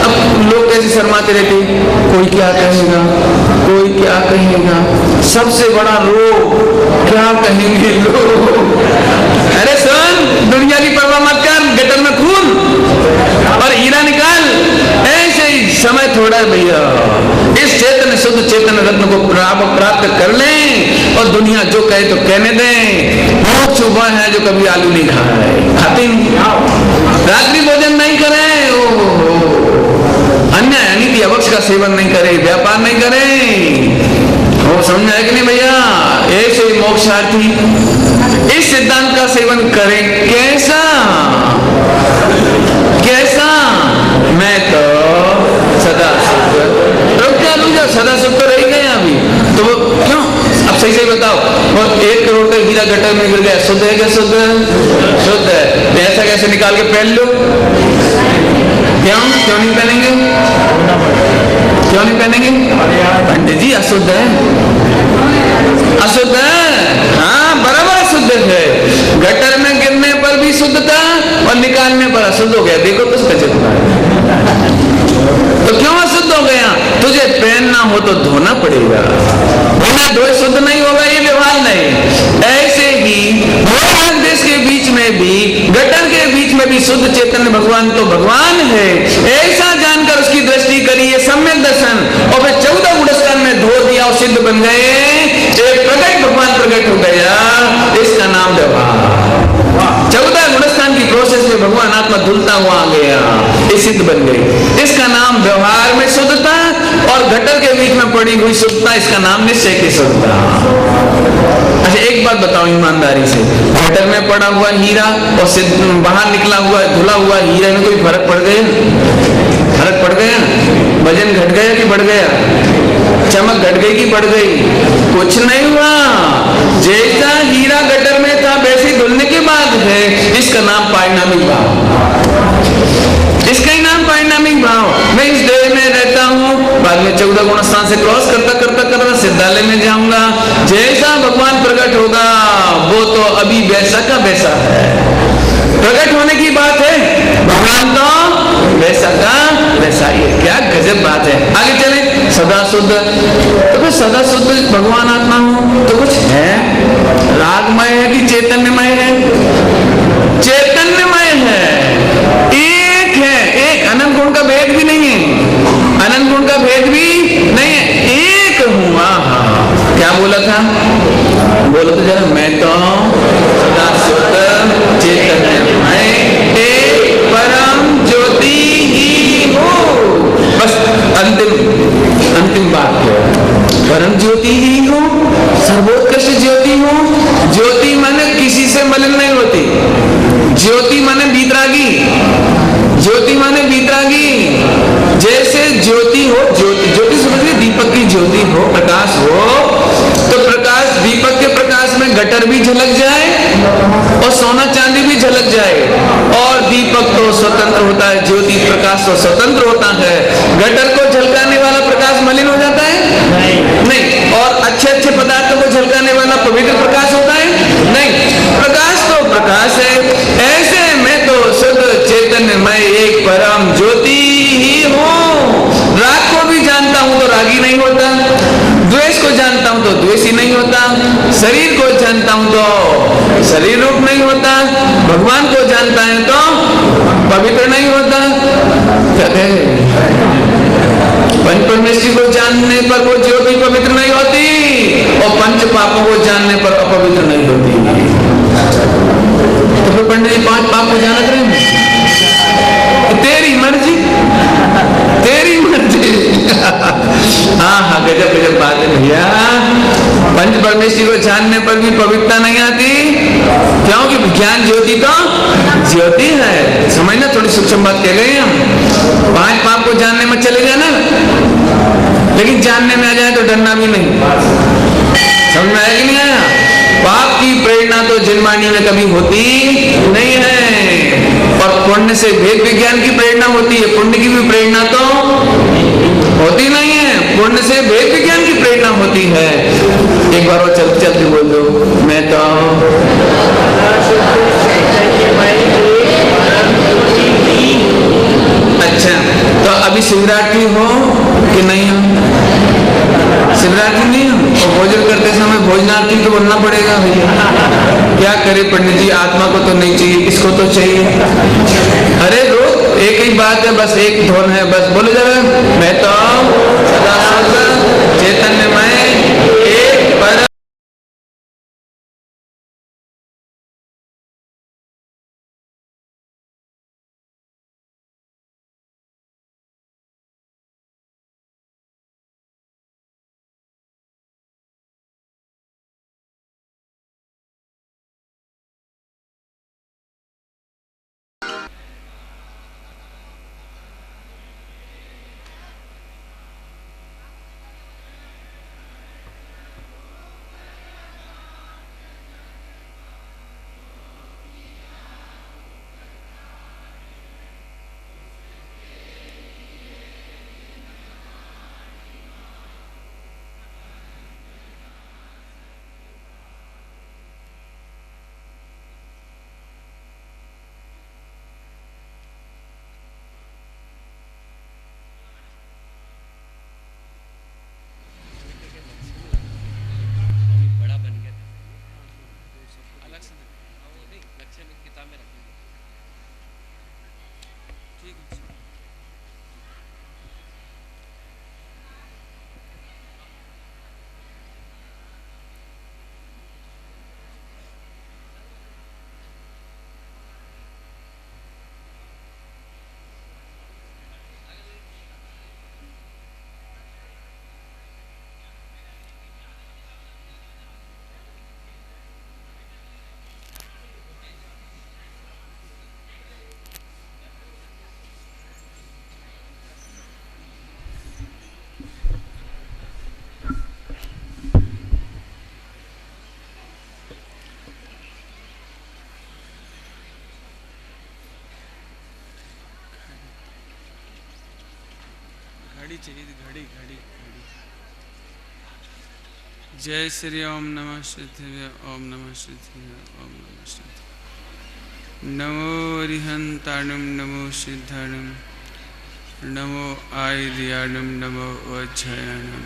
S2: अब लोग कैसे शर्माते रहते, कोई क्या कहेगा, कोई क्या कहेगा, सबसे बड़ा रोग क्या कहेंगे लोग। अरे सुन, दुनिया की परवाह मत कर, गटर में खून और हीरा निकाल, ऐसे ही समय थोड़ा है भैया। इस चेतन शुद्ध चेतन रत्न को प्राप्त कर लें और दुनिया जो कहे तो कहने दें। बहुत शुभ है जो कभी आलू नहीं खाए, खाते नहीं, रात्रि भोजन नहीं करें, अन्य अनिति अवक्ष का सेवन नहीं करे, व्यापार नहीं करे, वो समझ आए कि नहीं भैया? ऐसे मोक्षार्थी इस सिद्धांत का सेवन करें। कैसा कैसा? मैं तो सदा सदा सुख तो रह गए अभी, तो वो क्यों? अब सही बताओ, वो 1 करोड़ का हीरा गटर में गिर गया, शुद्ध है क्या? शुद्ध शुद्ध है। ऐसा कैसे निकाल के पहन लो? क्यों नहीं पहनेंगे? क्यों नहीं पहनेंगे? पंडित जी अशुद्ध है, अशुद्ध है। हाँ बराबर शुद्ध है। गटर में गिरने पर भी शुद्ध था और निकालने पर अशुद्ध हो गया। देखो तो तो क्यों अशुद्ध हो गया? तुझे पहनना हो तो धोना पड़ेगा, बिना धोए शुद्ध नहीं होगा, ये व्यवहार नहीं। ऐसे ही भगवान देश के बीच में भी, गटर के बीच में भी शुद्ध चैतन्य भगवान तो भगवान है, ऐसा जानकर उसकी दृष्टि करी, ये सम्यक दर्शन, और फिर 14 गुणस्थान में धो दिया और सिद्ध बन गए। एक प्रकट भगवान प्रकट हो गया, इसका नाम व्यवहार। 14 गुणस्थान की प्रोसेस में भगवान आत्मा धुलता हुआ आ गया, ये सिद्ध बन गई। इसका नाम व्यवहार में शुद्धता, और घटर के बीच में पड़ी हुई शुद्धता, इसका नाम निश्चय की शुद्धता। अच्छा एक बात बताओ ईमानदारी से, घटर में पड़ा हुआ हीरा और बाहर निकला हुआ धुला हुआ हीरे में कोई फर्क पड़ गया? फर्क पड़ गया? वजन घट गया कि बढ़ गया? चमक घट गई कि बढ़ गई? कुछ नहीं हुआ। जैसा हीरा गटर में था वैसे धुलने के बाद है। इसका नाम पारिणामिक भाव, इसका ही नाम पारिणामिक भाव। मैं इस देह में रहता हूँ, बाद में 14 गुणस्थान से क्रॉस करता करता करता सिद्धालय में जाऊंगा। जैसा भगवान प्रकट होगा वो तो अभी वैसा का वैसा है। प्रकट होने की बात है, भगवान तो वैसा का वैसा ही है। क्या गजब बात है। आगे चले। सदा शुद्ध, तो फिर सदा शुद्ध भगवान आत्मा हो तो कुछ है? रागमय है कि चैतन्यमय है? चैतन्यमय है, एक है, एक। अनंत गुण का भेद भी नहीं है, अनंत गुण का भेद भी नहीं है, एक हूं। क्या बोला था? बोलो तो जरा। मैं तो सदा शुद्ध चैतन्यमय एक परम ज्योति ही हूँ। बस अंतिम बात है, परम ज्योति ही हूँ, सर्वोत्कृष्ट ज्योति हूँ। ज्योति माने किसी से मलिन नहीं होती, ज्योति माने बीतरागी, ज्योति माने बीतरागी। जैसे ज्योति हो, ज्योति समझिए दीपक की ज्योति हो, प्रकाश हो, तो प्रकाश, दीपक के प्रकाश में गटर भी झलक जाए और सोना चांदी भी झलक जाए, और दीपक तो स्वतंत्र होता है, ज्योति प्रकाश तो स्वतंत्र होता है। गटर को झलकाने वाला प्रकाश मलिन हो जाता है? नहीं। और अच्छे पदार्थों को झलकाने वाला पवित्र प्रकाश होता है? नहीं। प्रकाश तो प्रकाश है। ऐसे मैं तो शुद्ध चैतन्य मैं एक परम ज्योति ही हूँ। राग को भी जानता हूँ तो रागी नहीं होता, द्वेष को जानता हूँ तो द्वेषी नहीं होता, शरीर को जानता हूँ तो शरीर रूप नहीं होता, भगवान को जानता है तो पवित्र नहीं होता। पंच परमेश्वरी को जानने पर वो ज्योति पवित्र नहीं होती, और पंच पापों को जानने पर अपवित्र नहीं होती। तो फिर पंडित जी 5 पाप को जाना करें? तेरी मर्जी, तेरी मर्जी। हाँ गजब बात है भैया। पंच परमेश्वरी को जानने पर भी पवित्रता नहीं आती, क्योंकि विज्ञान ज्योति तो ज्योति है। समझना, थोड़ी सूक्ष्म बात कह गए हम। 5 पाप को जानने में चले जाना, लेकिन जानने में आ जाए तो डरना भी नहीं। समझ में आया कि नहीं आया? पाप की प्रेरणा तो जन्मानी में कभी होती नहीं है, और पुण्य से भेद विज्ञान की प्रेरणा होती है। पुण्य की भी प्रेरणा तो होती नहीं है, पुण्य से भेद विज्ञान की प्रेरणा होती है। एक बार वो चलते चलते बोल दो, मैं तो अच्छा। तो अभी शिवरात्रि हो कि नहीं हो? शिवरात्रि नहीं हो, और भोजन करते समय भोजनार्थी तो बोलना पड़ेगा भैया। क्या करे पंडित जी, आत्मा को तो नहीं चाहिए, इसको तो चाहिए। अरे लोग एक ही बात है, बस एक धोन है, बस बोलो जरा। मैं तो सदा शुद्ध चैतन्यमय एक परम
S3: चाहिए थी, घड़ी घड़ी घड़ी। जय श्री ओम नमः शिवाय, ओम नमः शिवाय, ओम नमः शिवाय। नमो अरिहंताणम, नमो सिद्धाणम, नमो आयुर्याणम, नमो वज्रयाणम,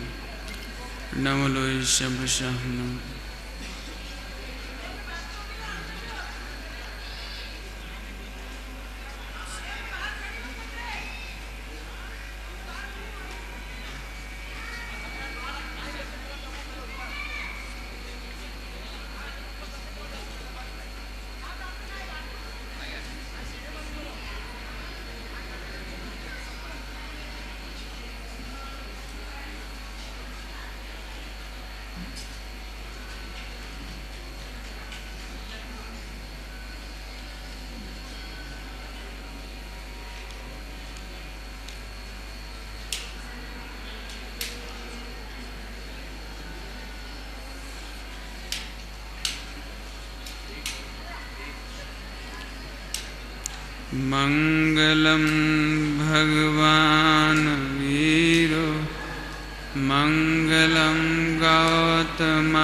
S3: नमो लोय शंभुशाहनम। मंगलम भगवान वीरो, मंगलम गौतमौगणी,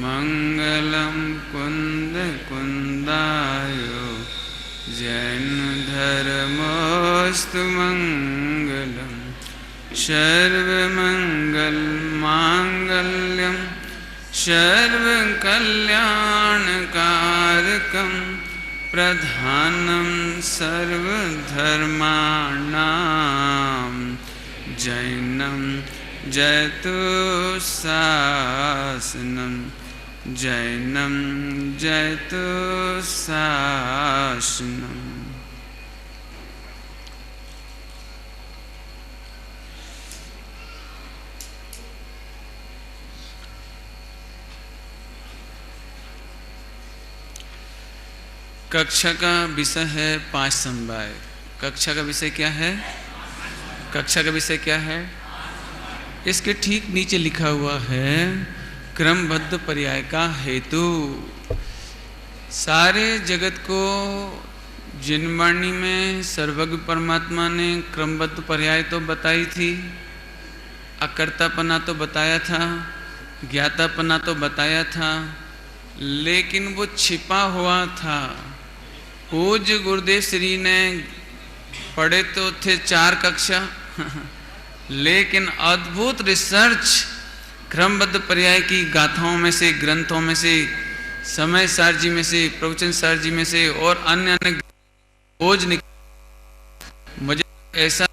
S3: मंगलम कुंद कुंदायो, जैन धर्मोस्तु मंगलम। सर्वमंगल मांगल्यम, सर्वकल्याणकारकम, प्रधानम सर्वधर्माणां, जैनम जयतु शासनम, जैनम जयतु शासनम। कक्षा का विषय है 5 समवाय। कक्षा का विषय क्या है? कक्षा का विषय क्या है? इसके ठीक नीचे लिखा हुआ है क्रमबद्ध पर्याय का हेतु। सारे जगत को जिनवाणी में सर्वज्ञ परमात्मा ने क्रमबद्ध पर्याय तो बताई थी, अकर्तापना तो बताया था, ज्ञातापना तो बताया था, लेकिन वो छिपा हुआ था। पूज्य गुरुदेव श्री ने पढ़े तो थे 4 कक्षा लेकिन अद्भुत रिसर्च क्रमबद्ध पर्याय की गाथाओं में से, ग्रंथों में से, समय सार जी में से, प्रवचन सार जी में से और अन्य अन्य खोज निकली। मुझे ऐसा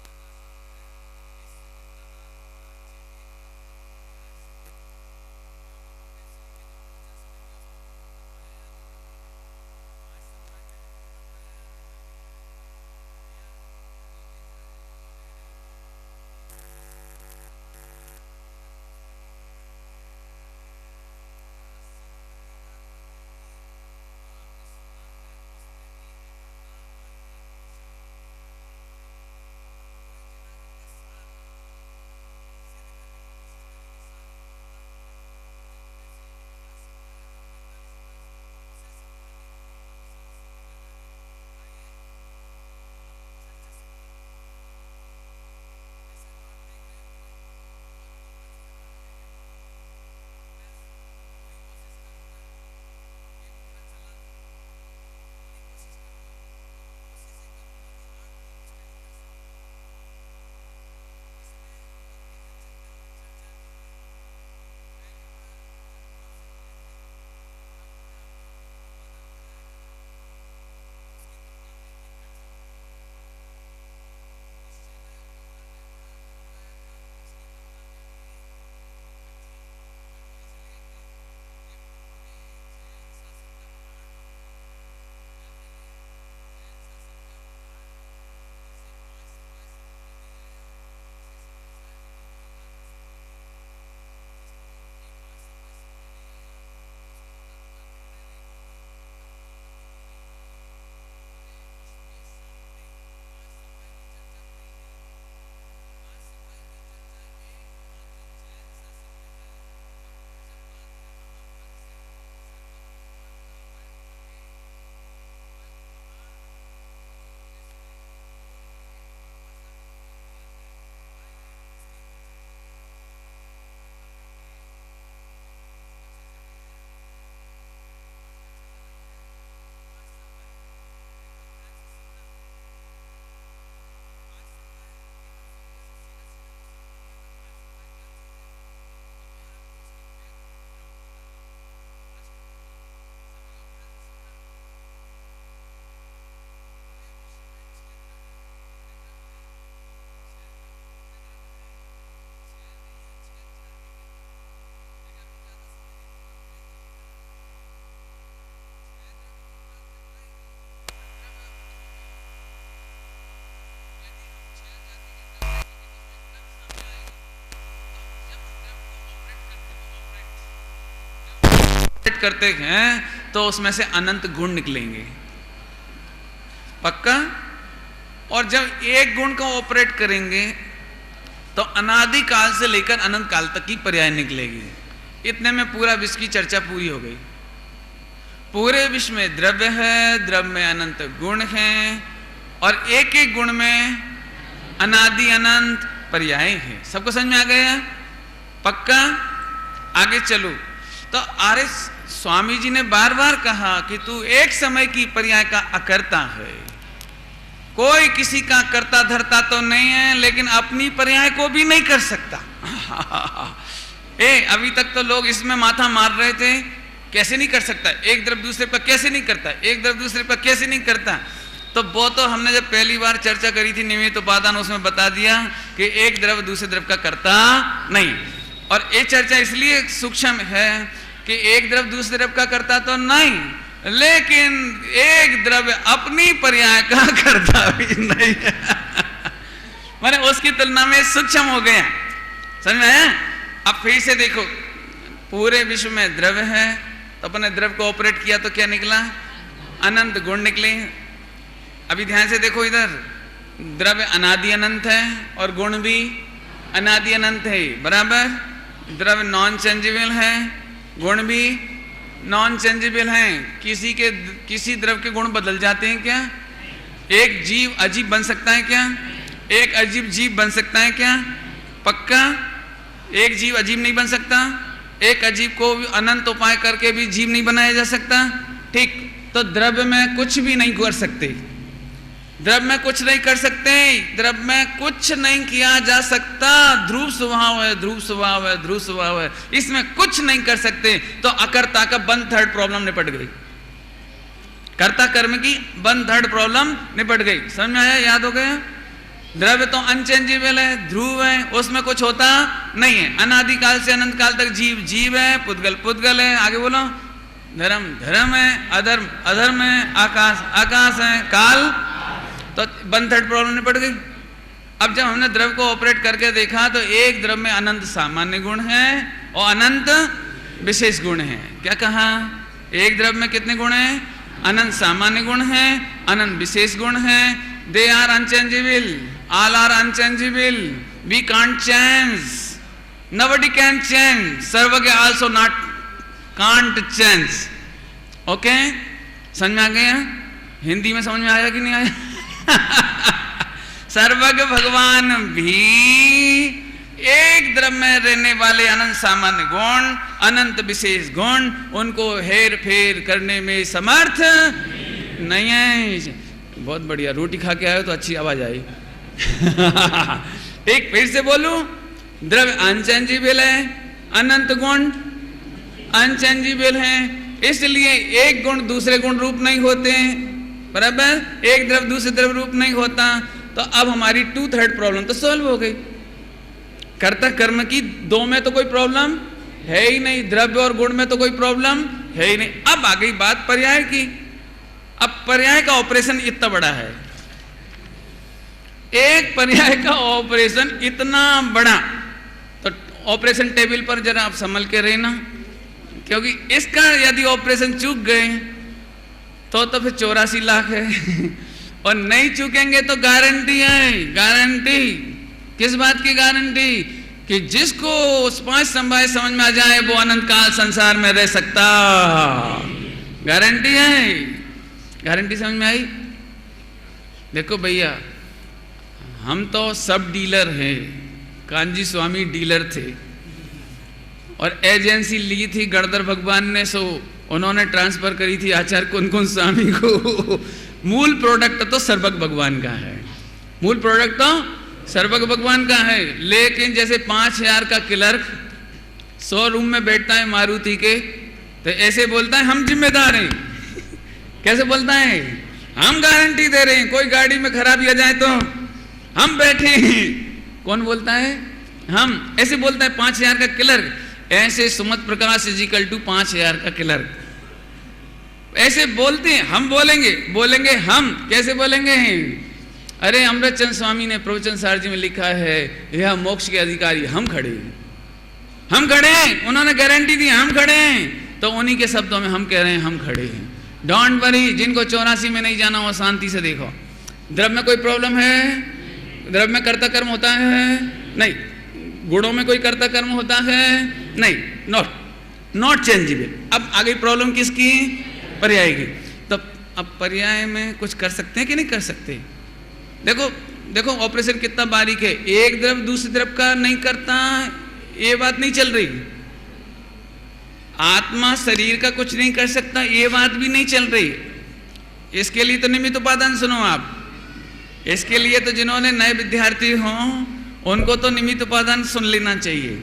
S3: करते हैं तो उसमें से अनंत गुण निकलेंगे, पक्का। और जब एक गुण को ऑपरेट करेंगे तो अनादि काल से लेकर अनंत काल तक की पर्याय निकलेगी। इतने में पूरा विश्व की चर्चा पूरी हो गई। पूरे विश्व में द्रव्य है, द्रव्य में अनंत गुण हैं और एक एक गुण में अनादि अनंत पर्याय है। सबको समझ में आ गया? पक्का। आगे चलो। तो आर्य स्वामी जी ने बार बार कहा कि तू एक समय की पर्याय का अकर्ता है, कोई किसी का कर्ता धर्ता तो नहीं है, लेकिन अपनी पर्याय को भी नहीं कर सकता। अभी तक तो लोग इसमें माथा मार रहे थे, कैसे नहीं कर सकता, एक द्रव्य दूसरे पर कैसे नहीं करता, एक द्रव्य दूसरे पर कैसे नहीं करता। तो वो तो हमने जब पहली बार चर्चा करी थी निमित्त उपादान, उसमें बता दिया कि एक द्रव्य दूसरे द्रव्य का करता नहीं। और ये चर्चा इसलिए सूक्ष्म है कि एक द्रव्य दूसरे द्रव्य का करता तो नहीं, लेकिन एक द्रव्य अपनी पर्याय का करता भी नहीं है। माने उसकी तुलना में सूक्ष्म हो गया। समझ में आया? अब फिर से देखो, पूरे विश्व में द्रव्य है तो अपने द्रव्य को ऑपरेट किया तो क्या निकला? अनंत गुण निकले। अभी ध्यान से देखो, इधर द्रव्य अनादि अनंत है और गुण भी अनादि अनंत है, बराबर। द्रव्य नॉन चेंजेबल है, गुण भी नॉन चेंजेबल हैं। किसी द्रव्य के गुण बदल जाते हैं क्या? एक जीव अजीब बन सकता है क्या? एक अजीब जीव बन सकता है क्या? पक्का। एक जीव अजीब नहीं बन सकता। एक अजीब को भी अनंत उपाय करके भी जीव नहीं बनाया जा सकता। ठीक, तो द्रव्य में कुछ भी नहीं कर सकते, द्रव्य में कुछ नहीं कर सकते, द्रव्य में कुछ नहीं किया जा सकता। ध्रुव स्वभाव है, ध्रुव स्वभाव है, ध्रुव स्वभाव है, इसमें कुछ नहीं कर सकते। तो अकर्ता का वन थर्ड प्रॉब्लम निपट गई, कर्ता कर्म की वन थर्ड प्रॉब्लम निपट गई। समझ में आया? याद हो गया? द्रव्य तो अनचेंजेबल है, ध्रुव है, उसमें कुछ होता नहीं है। अनादि काल से अनंत काल तक जीव जीव है, पुद्गल पुद्गल है। आगे बोलो। धर्म धर्म है, अधर्म अधर्म है, आकाश आकाश है, काल। तो वन थर्ड प्रॉब्लम निपट गई। अब जब हमने द्रव्य को ऑपरेट करके देखा तो एक द्रव्य में अनंत सामान्य गुण है और अनंत विशेष गुण है। क्या कहा? एक द्रव्य में कितने गुण हैं? अनंत सामान्य गुण है, अनंत विशेष गुण है। They are unchangeable, all are unchangeable, we can't change, nobody can change, सर्वज्ञ also not can't change। Okay, समझ में आ गया? हिंदी में समझ में आया कि नहीं आया? सर्वज्ञ भगवान भी एक द्रव्य में रहने वाले अनंत सामान्य गुण, अनंत विशेष गुण, उनको हेर फेर करने में समर्थ नहीं है। बहुत बढ़िया, रोटी खा के आए तो अच्छी आवाज आई। एक फिर से बोलूं, द्रव्य अनचेंजेबल है, अनंत गुण अनचेंजेबल है, इसलिए एक गुण दूसरे गुण रूप नहीं होते, बराबर। एक द्रव्य दूसरे द्रव्य रूप नहीं होता। तो अब हमारी 2/3 प्रॉब्लम तो सॉल्व हो गई। कर्ता कर्म की दो में तो कोई प्रॉब्लम है ही नहीं, द्रव्य और गुण में तो कोई प्रॉब्लम है ही नहीं। अब आ गई बात पर्याय की। अब पर्याय का ऑपरेशन इतना बड़ा है, एक पर्याय का ऑपरेशन इतना बड़ा, तो ऑपरेशन टेबल पर जरा आप संभल के रहना, क्योंकि इसका यदि ऑपरेशन चूक गए तो फिर 84 लाख है और नहीं चूकेंगे तो गारंटी है। गारंटी किस बात की? गारंटी कि जिसको 5 संभाय समझ में आ जाए वो अनंत काल संसार में रह सकता। गारंटी है। गारंटी समझ में आई? देखो भैया, हम तो सब डीलर हैं, कांजी स्वामी डीलर थे और एजेंसी ली थी गणधर भगवान ने, सो उन्होंने ट्रांसफर करी थी आचार्य कुन स्वामी को। मूल प्रोडक्ट तो सर्वज्ञ भगवान का है, मूल प्रोडक्ट तो सर्वज्ञ भगवान का है। लेकिन जैसे 5000 का क्लर्क 100 रूम में बैठता है मारुति के, तो ऐसे बोलता है हम जिम्मेदार हैं। कैसे बोलता है? हम गारंटी दे रहे हैं, कोई गाड़ी में खराबी आ जाए तो हम बैठे हैं। कौन बोलता है? हम। ऐसे बोलता है 5000 का क्लर्क। ऐसे सुमत प्रकाश इजिकल टू 5000 का क्लर्क। ऐसे बोलते हैं, हम बोलेंगे हम। कैसे बोलेंगे? अरे अमृतचंद स्वामी ने प्रवचन सार जी में लिखा है, यह मोक्ष के अधिकारी हम खड़े हैं, हम खड़े हैं। उन्होंने गारंटी दी, हम खड़े हैं। तो उन्हीं के शब्दों में हम कह रहे हैं हम खड़े हैं। डोंट वरी, जिनको 84 में नहीं जाना वो शांति से देखो। द्रव्य में कोई प्रॉब्लम है? द्रव्य में कर्ता कर्म होता है? नहीं। गुणों में कोई कर्ता कर्म होता है? नहीं। Not changeable. अब आ गई प्रॉब्लम किसकी? पर्याय की। तो अब पर्याय में कुछ कर सकते हैं कि नहीं कर सकते? देखो ऑपरेशन कितना बारीक है। एक द्रव्य दूसरे द्रव्य का नहीं करता, ये बात नहीं चल रही। आत्मा शरीर का कुछ नहीं कर सकता, ये बात भी नहीं चल रही। इसके लिए तो निमित्त उपादान सुनो आप। इसके लिए तो जिन्होंने नए विद्यार्थी हों उनको तो निमित्त उपादान सुन लेना चाहिए।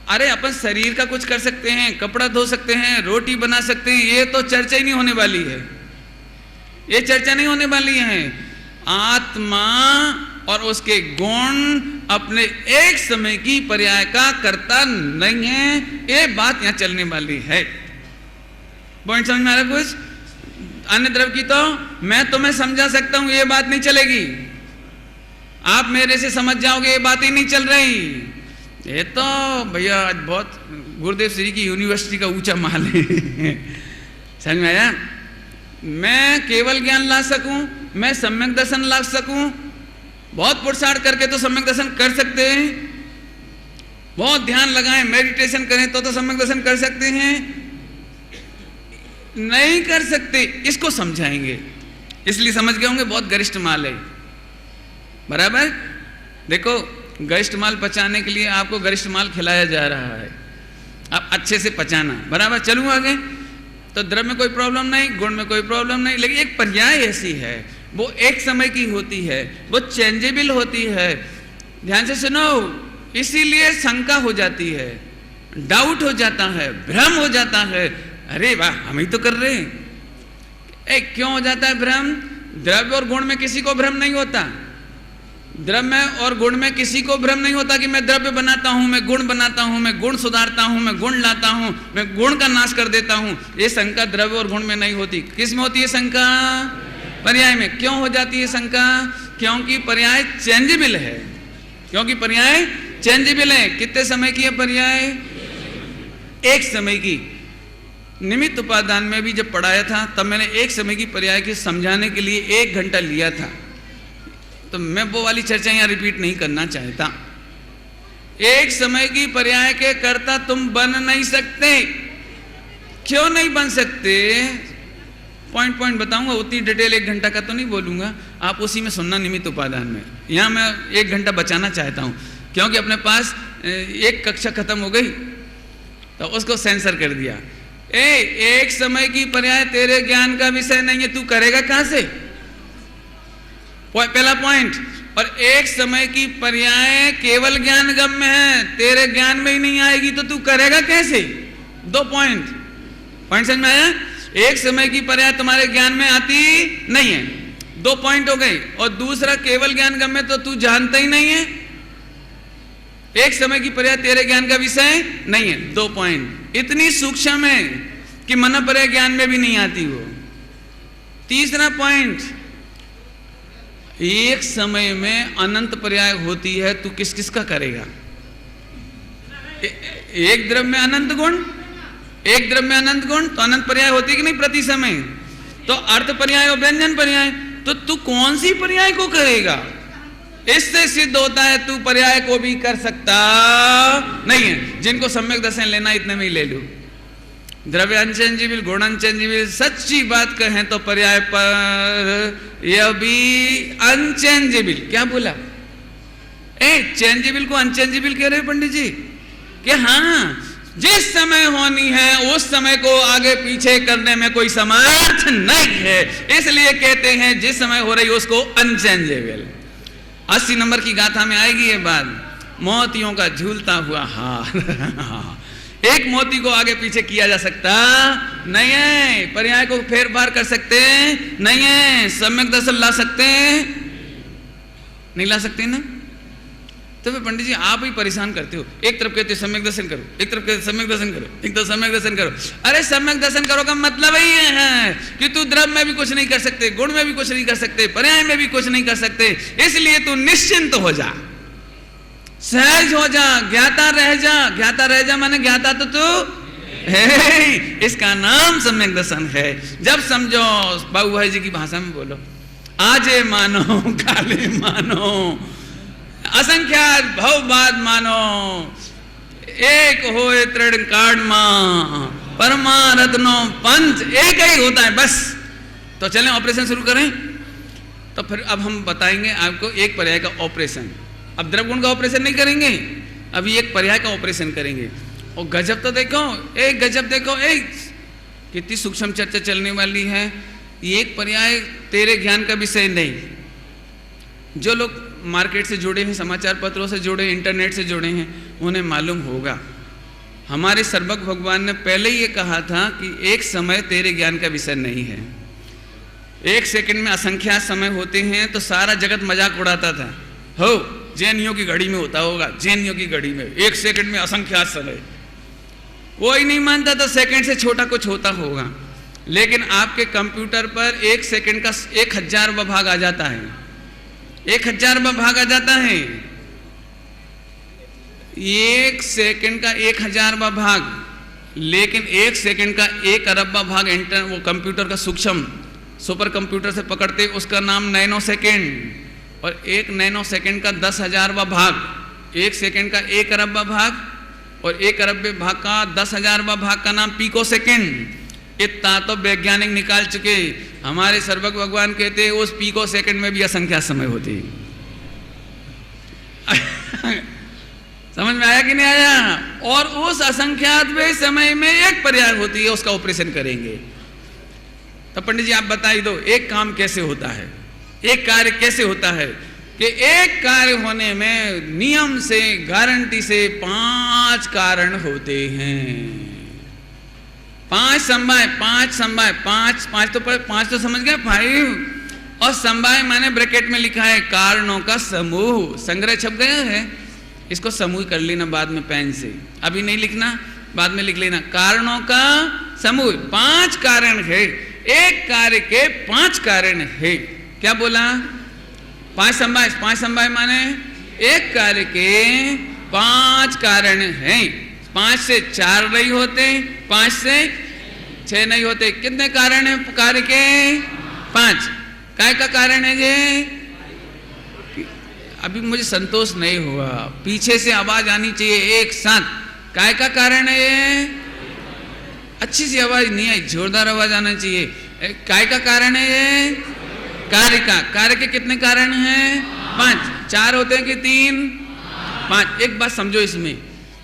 S3: अरे अपन शरीर का कुछ कर सकते हैं, कपड़ा धो सकते हैं, रोटी बना सकते हैं, ये तो चर्चा ही नहीं होने वाली है। ये चर्चा नहीं होने वाली है। आत्मा और उसके गुण अपने एक समय की पर्याय का कर्ता नहीं है, ये बात यहां चलने वाली है। पॉइंट समझ में आ रहा कुछ? अन्य द्रव्य की तो मैं तुम्हें समझा सकता हूं, ये बात नहीं चलेगी। आप मेरे से समझ जाओगे, ये बात ही नहीं चल रही। ये तो भैया आज बहुत गुरुदेव श्री की यूनिवर्सिटी का ऊंचा माल है। समझ में आया? मैं केवल ज्ञान ला सकूं, मैं सम्यक दर्शन ला सकूं, बहुत पुरुषार्थ करके तो सम्यक दर्शन कर सकते हैं, बहुत ध्यान लगाएं, मेडिटेशन करें तो सम्यक दर्शन कर सकते हैं। नहीं कर सकते, इसको समझाएंगे। इसलिए समझ गए होंगे बहुत गरिष्ठ माल है। बराबर? देखो गरिष्ठ माल पचाने के लिए आपको गरिष्ठ माल खिलाया जा रहा है, अब अच्छे से पचाना। बराबर? चलूं आगे। तो द्रव्य में कोई प्रॉब्लम नहीं, गुण में कोई प्रॉब्लम नहीं, लेकिन एक पर्याय ऐसी है वो एक समय की होती है, वो चेंजेबल होती है। ध्यान से सुनो, इसीलिए शंका हो जाती है, डाउट हो जाता है, भ्रम हो जाता है। अरे वाह, हम ही तो कर रहे हैं। क्यों हो जाता है भ्रम? द्रव्य और गुण में किसी को भ्रम नहीं होता। द्रव्य और गुण में किसी को भ्रम नहीं होता कि मैं द्रव्य बनाता हूं, मैं गुण बनाता हूं, मैं गुण सुधारता हूं, मैं गुण लाता हूं, मैं गुण का नाश कर देता हूं। ये शंका द्रव्य और गुण में नहीं होती। किस में होती है शंका? पर्याय में। क्यों हो जाती है शंका? क्योंकि पर्याय चेंजेबल है। क्योंकि पर्याय चेंजेबल है। कितने समय की है पर्याय? एक समय की। निमित्त उपादान में भी जब पढ़ाया था तब मैंने एक समय की पर्याय की समझाने के लिए 1 घंटा लिया था, तो मैं वो वाली चर्चा यहां रिपीट नहीं करना चाहता। एक समय की पर्याय के कर्ता तुम बन नहीं सकते। क्यों नहीं बन सकते? पॉइंट बताऊंगा, उतनी डिटेल 1 घंटा का तो नहीं बोलूंगा, आप उसी में सुनना। निमित्त उपादान में यहां मैं 1 घंटा बचाना चाहता हूं, क्योंकि अपने पास एक कक्षा खत्म हो गई तो उसको सेंसर कर दिया। एक समय की पर्याय तेरे ज्ञान का विषय नहीं है, तू करेगा कहां से? पहला पॉइंट। और एक समय की पर्याय केवल ज्ञान गम्य है, तेरे ज्ञान में ही नहीं आएगी तो तू करेगा कैसे? 2 पॉइंट समझ में आया? एक समय की पर्याय तुम्हारे ज्ञान में आती नहीं है, 2 पॉइंट हो गए। और दूसरा, केवल ज्ञान गम्य तो तू जानता ही नहीं है। एक समय की पर्याय तेरे ज्ञान का विषय नहीं है, 2 पॉइंट। इतनी सूक्ष्म है कि मन पर्याय ज्ञान में भी नहीं आती वो। तीसरा पॉइंट, एक समय में अनंत पर्याय होती है, तू किस किस का करेगा? एक द्रव्य में अनंत गुण, एक द्रव्य में अनंत गुण, तो अनंत पर्याय होती कि नहीं प्रति समय? तो अर्थ पर्याय और व्यंजन पर्याय, तो तू कौन सी पर्याय को करेगा? इससे सिद्ध होता है तू पर्याय को भी कर सकता नहीं है। जिनको सम्यक दर्शन लेना इतने में ही ले लो। द्रव्य अनचेंजेबल, गुण अनचेंजेबल। सच्ची बात कहें तो पर्याय पर यह भी अनचेंजेबल। क्या बोला? चेंजेबल को अनचेंजेबल कह रहे पंडित जी? कि हाँ, जिस समय होनी है उस समय को आगे पीछे करने में कोई समर्थ नहीं है, इसलिए कहते हैं जिस समय हो रही उसको अनचेंजेबल। 80 नंबर की गाथा में आएगी ये बात। मोतियों का झूलता हुआ हार। एक मोती को आगे पीछे किया जा सकता नहीं है, पर्याय को फेर फार कर सकते नहीं है, सम्यक दर्शन ला सकते नहीं, ला सकते ना? तो फिर पंडित जी आप ही परेशान करते हो। एक तरफ कहते हो सम्यक दर्शन करो, एक तरफ कहते सम्यक दर्शन करो, एक तरफ सम्यक दर्शन करो। अरे सम्यक दर्शन करो का मतलब ही है कि तू द्रव्य में भी कुछ नहीं कर सकते, गुण में भी कुछ नहीं कर सकते, पर्याय में भी कुछ नहीं कर सकते। इसलिए तू निश्चिंत हो जा, सहज हो जा, ज्ञाता रह जा। ज्ञाता रह जा माने ज्ञाता तो तू इसका नाम सम्यक दर्शन है। जब समझो, बाबू भाई जी की भाषा में बोलो, आजे मानो काले मानो, असंख्यात भववाद मानो, एक होए तृण कांड मां, परमारत्नो पंच एक ही होता है बस। तो चलें ऑपरेशन शुरू करें। तो फिर अब हम बताएंगे आपको एक पर्याय का ऑपरेशन। अब द्रव्यगुण का ऑपरेशन नहीं करेंगे, अभी एक पर्याय का ऑपरेशन करेंगे। और गजब तो देखो, एक गजब देखो, एक कितनी सूक्ष्म चर्चा चलने वाली है। ये एक पर्याय तेरे ज्ञान का विषय नहीं। जो लोग मार्केट से जुड़े हैं, समाचार पत्रों से जुड़े हैं, इंटरनेट से जुड़े हैं, उन्हें मालूम होगा हमारे सर्वज्ञ भगवान ने पहले ये कहा था कि एक समय तेरे ज्ञान का विषय नहीं है। एक सेकंड में असंख्यात समय होते हैं, तो सारा जगत मजाक उड़ाता था। हो जैनियों की घड़ी में होता होगा, जैनियों की घड़ी में एक सेकंड में असंख्यात समय, कोई नहीं मानता था सेकंड से छोटा कुछ होता होगा। लेकिन आपके कंप्यूटर पर एक सेकंड का 1000वां भाग आ जाता है, 1000वां भाग आ जाता है। एक सेकंड का 1000वां भाग, लेकिन एक सेकंड का 1 अरबवां भाग वो कंप्यूटर का सूक्ष्म सुपर कंप्यूटर से पकड़ते, उसका नाम नैनो सेकंड। और 1 नैनो सेकंड का 10,000वां भाग, 1 सेकंड का 1 अरबवां भाग, और 1 अरबवें भाग का 10,000वां भाग का नाम पीको सेकंड। इतना तो वैज्ञानिक निकाल चुके। हमारे सर्वज्ञ भगवान कहते हैं उस पीको सेकंड में भी असंख्यात समय होती है। समझ में आया कि नहीं आया? और उस असंख्यात समय में एक पर्याय होती है, उसका ऑपरेशन करेंगे। तो पंडित जी आप बता ही दो, एक काम कैसे होता है, एक कार्य कैसे होता है? कि एक कार्य होने में नियम से, गारंटी से 5 कारण होते हैं। 5 समवाय, 5 समवाय, 5 तो समझ गए, 5। और समवाय माने ब्रैकेट में लिखा है कारणों का समूह। संग्रह छप गया है, इसको समूह कर लेना बाद में पेन से, अभी नहीं लिखना, बाद में लिख लेना। कारणों का समूह, 5 कारण है। एक कार्य के 5 कारण है। क्या बोला? 5 समवाय माने एक कार्य के 5 कारण हैं। 5 से 4 नहीं होते, 5 से 6 नहीं होते। कितने कारण हैं कार्य के? 5। काय का कारण है ये? अभी मुझे संतोष नहीं हुआ, पीछे से आवाज आनी चाहिए एक साथ। काय का कारण है ये? अच्छी सी आवाज नहीं आई, जोरदार आवाज आना चाहिए। काय का कारण है ये? कार्य का। कार्य के कितने कारण हैं? 5। 4 होते हैं कि 3? 5। एक बात समझो इसमें,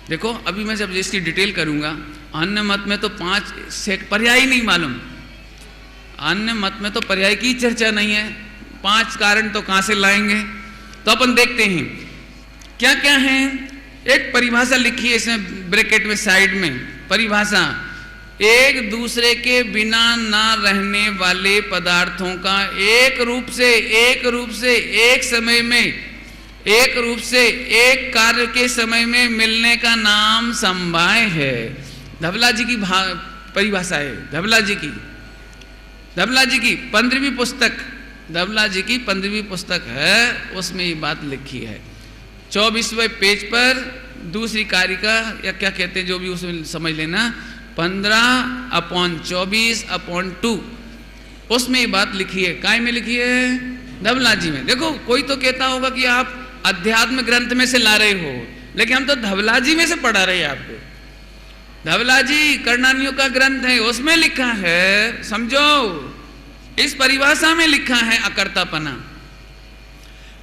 S3: देखो अभी मैं जब इसकी डिटेल करूंगा, अन्य मत में तो 5 से पर्याय नहीं मालूम, अन्य मत में तो पर्याय की चर्चा नहीं है। 5 कारण तो कहां से लाएंगे? तो अपन देखते हैं क्या क्या है। एक परिभाषा लिखी है इसमें ब्रैकेट में साइड में, परिभाषा, एक दूसरे के बिना ना रहने वाले पदार्थों का एक रूप से एक समय में, एक रूप से एक कार्य के समय में मिलने का नाम समवाय है। धवला जी की परिभाषा है, धवला जी की 15वीं पुस्तक, धवला जी की 15वीं पुस्तक है, उसमें ये बात लिखी है। 24वें पेज पर दूसरी कारिका या क्या कहते हैं जो भी उसमें समझ लेना, 15/24/2 उसमें ये बात लिखी है। काय में लिखी है? धवला जी में। देखो कोई तो कहता होगा कि आप अध्यात्म ग्रंथ में से ला रहे हो, लेकिन हम तो धवला जी में से पढ़ा रहे हैं आपको। धवला जी कर्णानियों का ग्रंथ है, उसमें लिखा है, समझो इस परिभाषा में लिखा है अकर्तापना।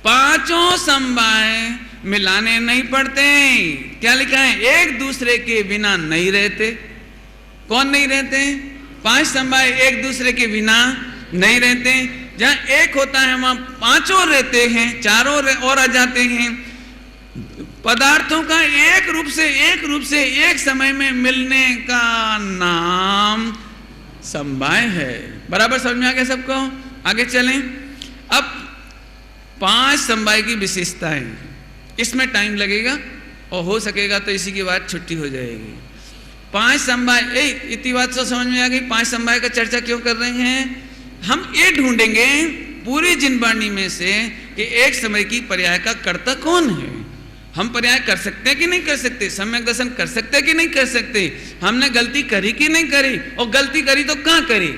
S3: 5 समवाय मिलाने नहीं पड़ते। क्या लिखा है? एक दूसरे के बिना नहीं रहते। कौन नहीं रहते? 5 समवाय एक दूसरे के बिना नहीं रहते। जहां एक होता है वहां 5 और रहते हैं, 4 और आ जाते हैं। पदार्थों का एक रूप से एक समय में मिलने का नाम समवाय है। बराबर समझ में आ गया सबको? आगे चलें। अब 5 समवाय की विशेषताएं, इसमें टाइम लगेगा और हो सकेगा तो इसी के बाद छुट्टी हो जाएगी। 5 समवाय, इतनी बात तो समझ में आ गई। 5 समवाय का चर्चा क्यों कर रहे हैं? हम ये ढूंढेंगे पूरी जिनवाणी में से कि एक समय की पर्याय का कर्ता कौन है। हम पर्याय कर सकते हैं कि नहीं कर सकते, सम्यक दर्शन कर सकते हैं कि नहीं कर सकते, हमने गलती करी कि नहीं करी, और गलती करी तो कहां करी।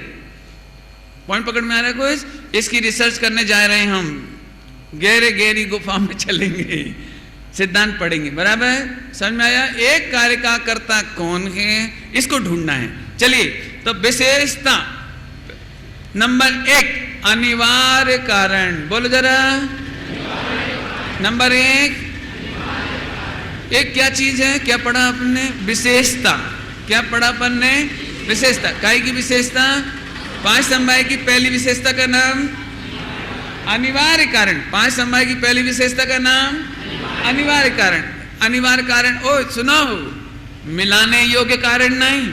S3: पॉइंट पकड़ में आ रहा है कोई? इसकी रिसर्च करने जा रहे हैं हम, गहरी गुफा में चलेंगे, सिद्धांत पढ़ेंगे, बराबर है? समझ में आया? एक कार्य का कर्ता कौन है, इसको ढूंढना है। चलिए, तो विशेषता नंबर 1, अनिवार्य कारण। बोलो जरा, नंबर 1 एक क्या चीज है, क्या पढ़ा आपने? विशेषता। क्या पढ़ा अपन ने? विशेषता। काय की विशेषता? 5 समवाय की पहली विशेषता का नाम अनिवार्य कारण। 5 समवाय की पहली विशेषता का नाम अनिवार्य कारण। अनिवार्य कारण, ओ सुनो, मिलाने योग्य कारण नहीं,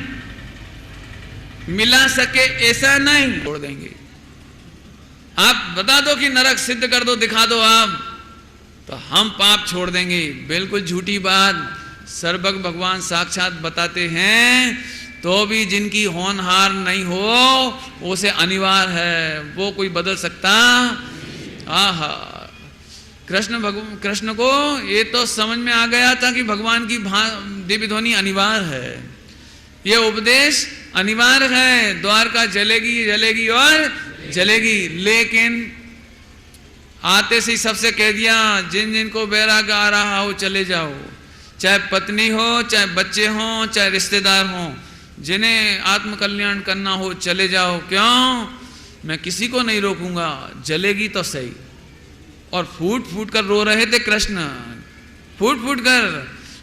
S3: मिला सके ऐसा नहीं, छोड़ देंगे। आप बता दो कि नरक सिद्ध कर दो, दिखा दो आप, तो हम पाप छोड़ देंगे। बिल्कुल झूठी बात। सर्वज्ञ भगवान साक्षात बताते हैं, तो भी जिनकी होनहार नहीं हो उसे अनिवार्य है, वो कोई बदल सकता। आहा, कृष्ण को ये तो समझ में आ गया था कि भगवान की दिव्य ध्वनि अनिवार्य है, ये उपदेश अनिवार्य है। द्वारका जलेगी जलेगी और जलेगी, लेकिन आते से सबसे कह दिया, जिन जिनको बैराग आ रहा हो चले जाओ, चाहे पत्नी हो, चाहे बच्चे हो, चाहे रिश्तेदार हो, जिन्हें आत्मकल्याण करना हो चले जाओ। क्यों? मैं किसी को नहीं रोकूंगा, जलेगी तो सही। और फूट फूट कर रो रहे थे कृष्ण, फूट फूट कर,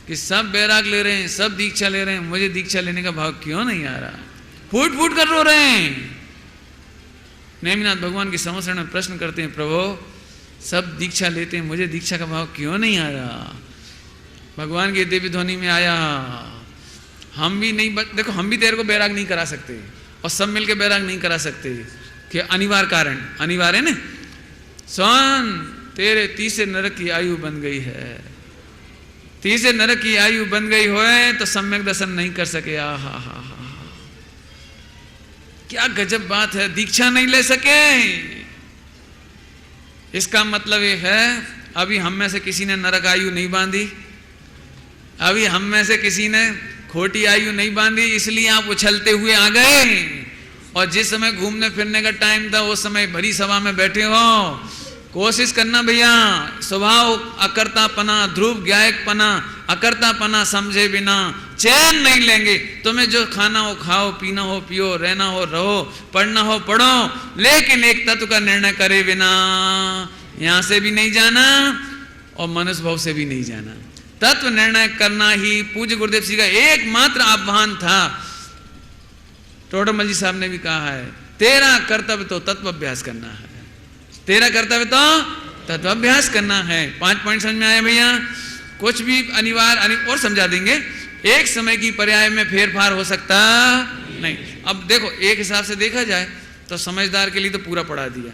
S3: कि सब बैराग ले रहे हैं, सब दीक्षा ले रहे हैं, मुझे दीक्षा लेने का भाव क्यों नहीं आ रहा? फूट फूट कर रो रहे हैं। नेमिनाथ भगवान की समस्या में प्रश्न करते हैं, प्रभु सब दीक्षा लेते हैं, मुझे दीक्षा का भाव क्यों नहीं आ रहा? भगवान की दिव्य ध्वनि में आया, हम भी नहीं, देखो हम भी तेरे को बैराग नहीं करा सकते, और सब मिलके बैराग नहीं करा सकते, कि अनिवार्य कारण। अनिवार्य है ना? सोन, तेरे 30 नरक की आयु बन गई है, 30 नरक की आयु बन गई होए तो सम्यक दर्शन नहीं कर सके। आहा हा हा, क्या गजब बात है, दीक्षा नहीं ले सके। इसका मतलब ये है, अभी हम में से किसी ने नरक आयु नहीं बांधी, अभी हम में से किसी ने खोटी आयु नहीं बांधी, इसलिए आप उछलते हुए आ गए। और जिस समय घूमने फिरने का टाइम था, उस समय भरी सभा में बैठे हो। कोशिश करना भैया, स्वभाव अकर्तापना, ध्रुव ज्ञायकपना, अकर्तापना समझे बिना चैन नहीं लेंगे। तुम्हें जो खाना हो खाओ, पीना हो पियो, रहना हो रहो, पढ़ना हो पढ़ो, लेकिन एक तत्व का निर्णय करे बिना यहां से भी नहीं जाना और मनुष्य भाव से भी नहीं जाना। तत्व निर्णय करना ही पूज्य गुरुदेव जी का एकमात्र आह्वान था। टोडरमल जी साहब ने भी कहा है, तेरा कर्तव्य तो तत्व अभ्यास करना है, तेरा कर्तव्य तो तत्व अभ्यास करना है। 5 पॉइंट समझ में आया भैया? कुछ भी अनिवार्य और समझा देंगे। एक समय की पर्याय में फेरफार हो सकता नहीं। अब देखो, एक हिसाब से देखा जाए तो समझदार के लिए तो पूरा पढ़ा दिया,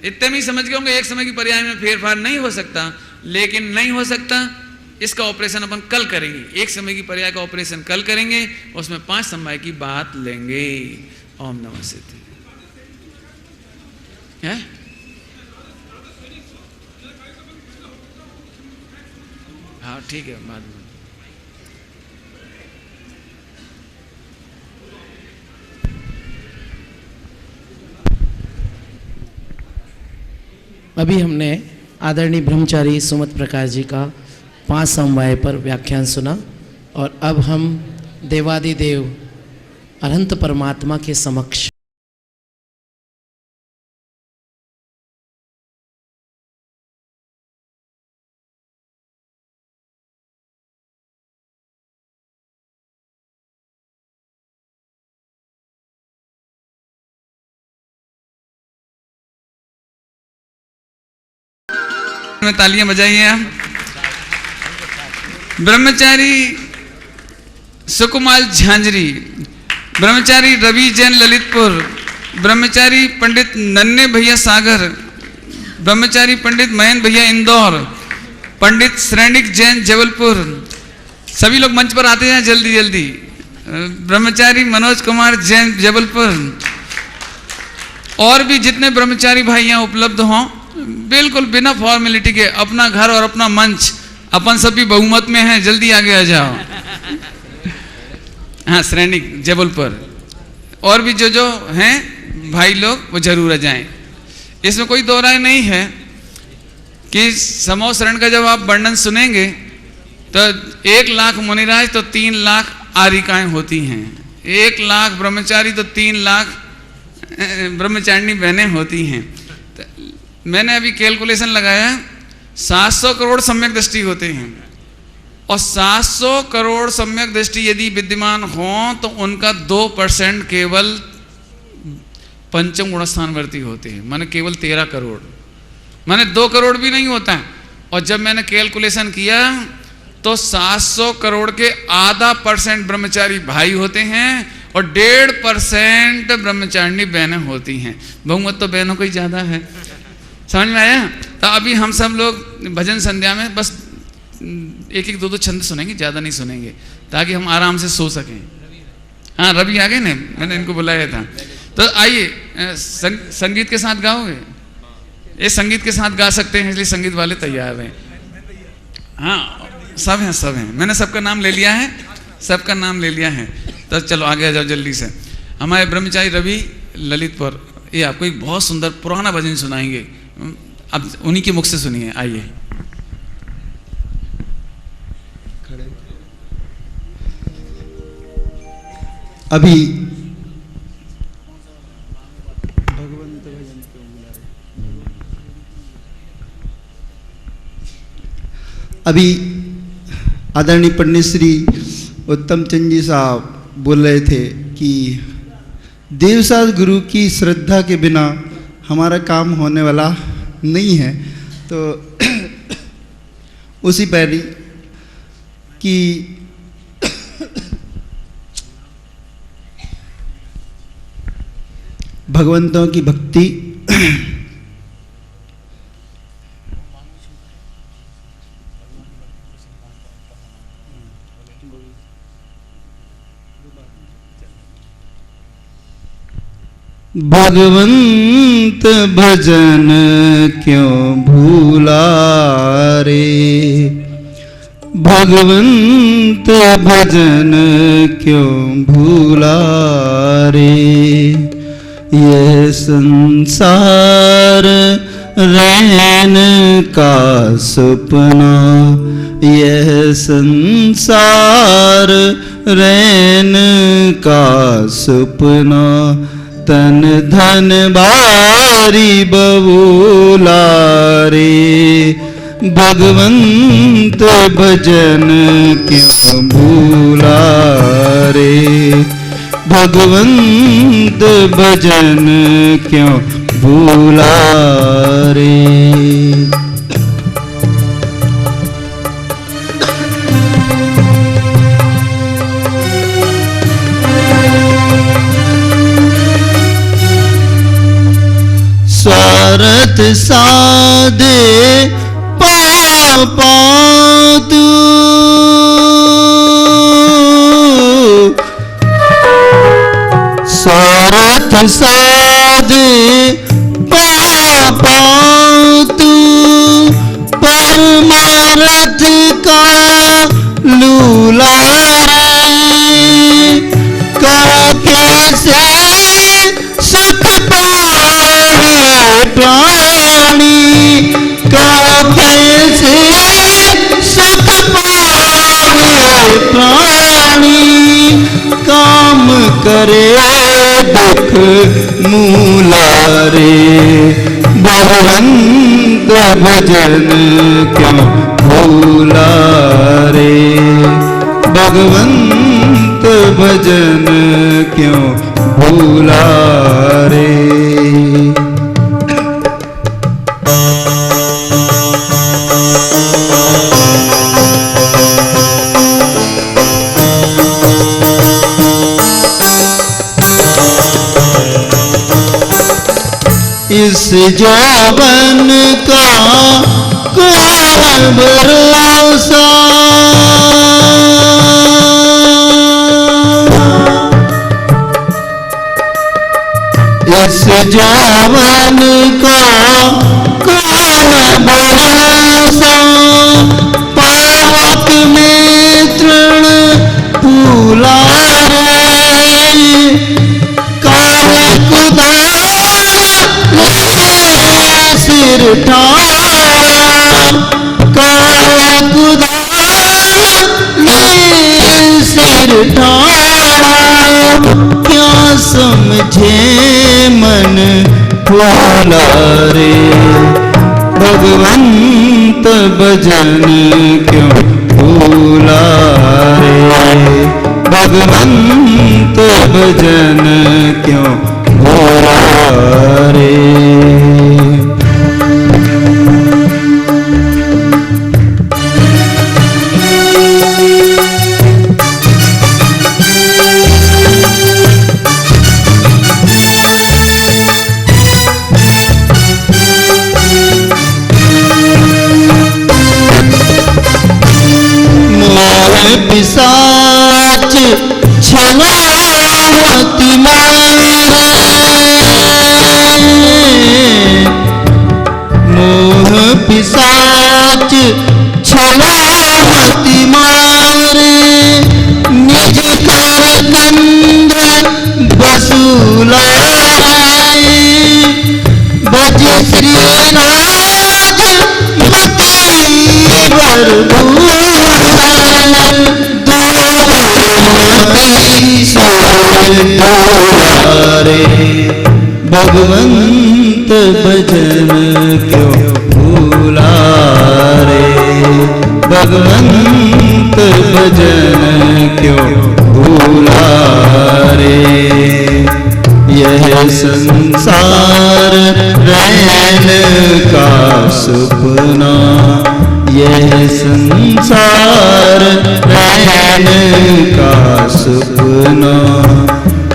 S3: इतने में ही समझ गए होंगे। एक समय की पर्याय में फेरफार नहीं हो सकता, लेकिन नहीं हो सकता इसका ऑपरेशन अपन कल करेंगे। एक समय की पर्याय का ऑपरेशन कल करेंगे, उसमें 5 समय की बात लेंगे। ओम नमः सिद्धि है? हाँ ठीक है, बाद में।
S4: अभी हमने आदरणीय ब्रह्मचारी सुमत प्रकाश जी का 5 समवाय पर व्याख्यान सुना, और अब हम देवादिदेव अनंत परमात्मा के समक्ष
S3: में तालियां बजाइए आप। ब्रह्मचारी सुकुमार झांझरी, ब्रह्मचारी रवि जैन ललितपुर, ब्रह्मचारी पंडित नन्हे भैया सागर, ब्रह्मचारी पंडित महेंद्र भैया इंदौर, पंडित श्रेणिक जैन जबलपुर। सभी लोग मंच पर आते हैं जल्दी जल्दी। ब्रह्मचारी मनोज कुमार जैन जबलपुर। और भी जितने ब्रह्मचारी भाई यहाँ उपलब्ध हों, बिल्कुल बिना फॉर्मेलिटी के अपना घर और अपना मंच अपन सभी बहुमत में हैं, जल्दी आगे आ जाओ। हाँ, सैनिक जबलपुर और भी जो हैं भाई लोग वो जरूर आ जाएं। इसमें कोई दो राय नहीं है कि समूह शरण का जब आप वर्णन सुनेंगे तो 1 लाख मुनिराज तो 3 लाख आरिकाएं होती हैं, 1 लाख ब्रह्मचारी तो 3 लाख ब्रह्मचारिणी बहनें होती हैं। तो मैंने अभी कैलकुलेशन लगाया 700 करोड़ सम्यक दृष्टि होते हैं और 700 करोड़ सम्यक दृष्टि यदि विद्यमान हो तो उनका 2% केवल पंचम गुणस्थानवर्ती होते हैं, माने केवल 13 करोड़, माने 2 करोड़ भी नहीं होता है। और जब मैंने कैलकुलेशन किया तो 700 करोड़ के आधा % ब्रह्मचारी भाई होते हैं और 1.5% ब्रह्मचारिणी बहनें होती हैं। बहुमत तो बहनों को ही ज़्यादा है, समझ में आया? तो अभी हम सब लोग भजन संध्या में बस 1-1, 2-2 छंद सुनेंगे, ज़्यादा नहीं सुनेंगे ताकि हम आराम से सो सकें। हाँ, रवि आ गए ना, मैंने इनको बुलाया था। तो आइए संगीत के साथ गाओगे? ये संगीत के साथ गा सकते हैं, इसलिए संगीत वाले तैयार हैं। हाँ, सब हैं, मैंने सबका नाम ले लिया है, सबका नाम ले लिया है। तो चलो आगे आ जाओ जल्दी से। हमारे ब्रह्मचारी रवि ललितपुर ये आपको एक बहुत सुंदर पुराना भजन सुनाएंगे, अब उन्हीं के मुख से सुनिए। आइए।
S5: अभी आदरणीय पंडित श्री उत्तम चंद जी साहब बोल रहे थे कि देवसाद गुरु की श्रद्धा के बिना हमारा काम होने वाला नहीं है। तो उसी पैरी कि भगवंतों की भक्ति भगवंत भजन क्यों भूला रे, भगवंत भजन क्यों भूला रे। ये संसार रैन का सपना, यह संसार रैन का सपना, तन धन बारी बबूला रे। भगवंत भजन क्यों भूला रे, भगवंत भजन क्यों भूला रे। स्वार्थ साधे पापा तू, स्वार्थ साधे पापा तू, परमार्थ का लूला रे। कैसे सुख पाए प्राणी, कैसे सुख पाए प्राणी, काम करे दुख मूला रे। भगवंत भजन क्यों भूला रे, भगवंत भजन क्यों भूला रे। इस जौवन का कौन भरोसा, इस जौवन का कौन भरोसा, सिर ठाड़ा, क्या समझे मन भोला रे। भगवंत भजन क्यों भूला रे, भगवंत भजन क्यों भूला रे। पिशाच छलावती मारे, मोह पिशाच छलावती मारे। निज कर चंद्र बसूला बज श्रीनाथ मति भरपूर। रे भगवंत भजन क्यों भूला रे, भगवंत भजन क्यों भूला रे। यह संसार रैन का सपना, यह संसार रैन का सपना।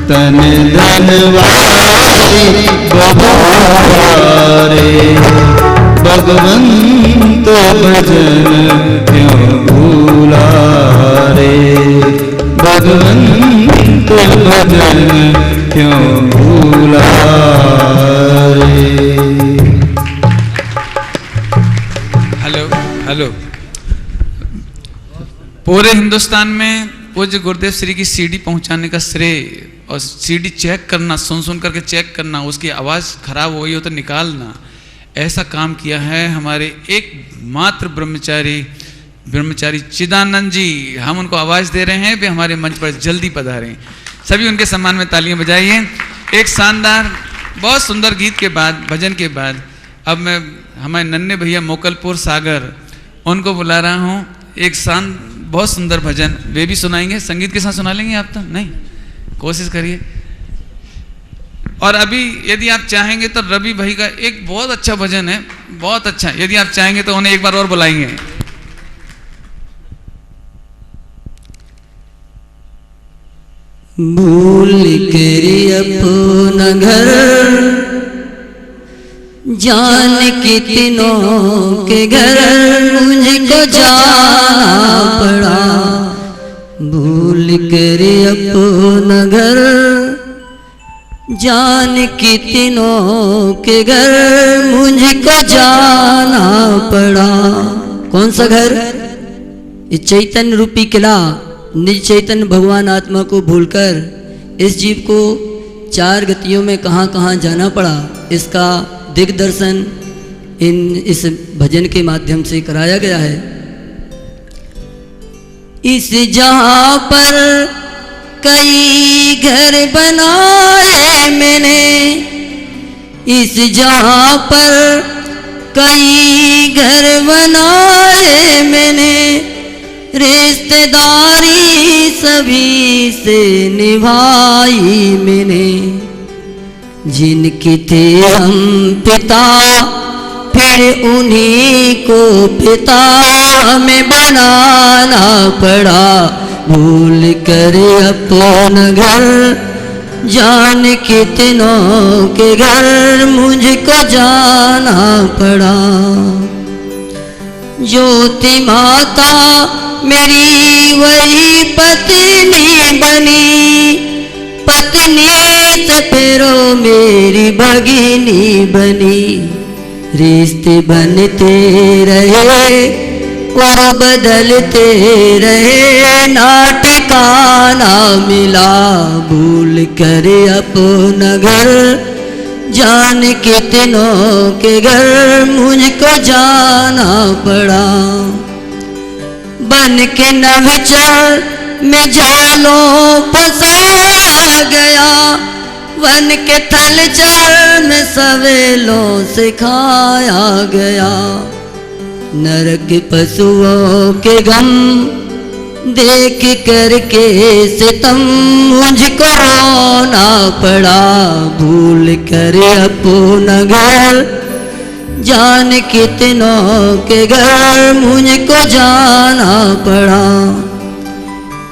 S5: तन धन वारी बहारे, भगवंत भजन क्यों भूला रे, भगवंत भजन क्यों भूला रे।
S3: Hello hello. पूरे हिंदुस्तान में पूज्य गुरुदेव श्री की सीडी पहुंचाने का श्रेय और सीडी चेक करना, सुन सुन करके चेक करना, उसकी आवाज़ खराब हो गई हो तो निकालना, ऐसा काम किया है हमारे एकमात्र ब्रह्मचारी चिदानंद जी। हम उनको आवाज़ दे रहे हैं भी हमारे मंच पर जल्दी पधारें। सभी उनके सम्मान में तालियां बजाइए। एक शानदार बहुत सुंदर गीत के बाद, भजन के बाद, अब मैं हमारे नन्हे भैया मोकलपुर सागर उनको बुला रहा हूँ। एक बहुत सुंदर भजन वे भी सुनाएंगे। संगीत के साथ सुना लेंगे आप? तो नहीं, कोशिश करिए। और अभी यदि आप चाहेंगे तो रवि भाई का एक बहुत अच्छा भजन है, बहुत अच्छा। यदि आप चाहेंगे तो उन्हें एक बार और बुलाएंगे।
S6: भूल कर अपना घर जान कितनों के घर मुझको जाना पड़ा। भूल कर अपना घर जान कितनों के घर मुझको जाना पड़ा। कौन सा घर? ये चैतन्य रूपी किला, निज चैतन्य भगवान आत्मा को भूलकर इस जीव को चार गतियों में कहाँ कहाँ जाना पड़ा, इसका दिग्दर्शन इस भजन के माध्यम से कराया गया है। इस जहाँ पर कई घर बनाए मैंने, इस जहाँ पर कई घर बनाए मैंने, रिश्तेदारी सभी से निभाई मैंने। जिनके थे हम पिता फिर उन्हीं को पिता हमें बनाना पड़ा। भूल कर अपना घर जान कितनों के घर मुझको जाना पड़ा। ज्योति माता मेरी वही पत्नी बनी, पत्नी से फिरो मेरी भगिनी बनी। रिश्ते बनते रहे और बदलते रहे, ना ठिकाना मिला। भूल कर अपना घर जान कितनों के घर मुझको जाना पड़ा। बन के नवचर में जालों फंसाया गया, वन के थल जल में सवेलों से खाया गया। नरक पशुओं के गम देख करके सितम मुझको रोना पड़ा, भूल कर अपना घर जान कितनों के घर मुझको जाना पड़ा।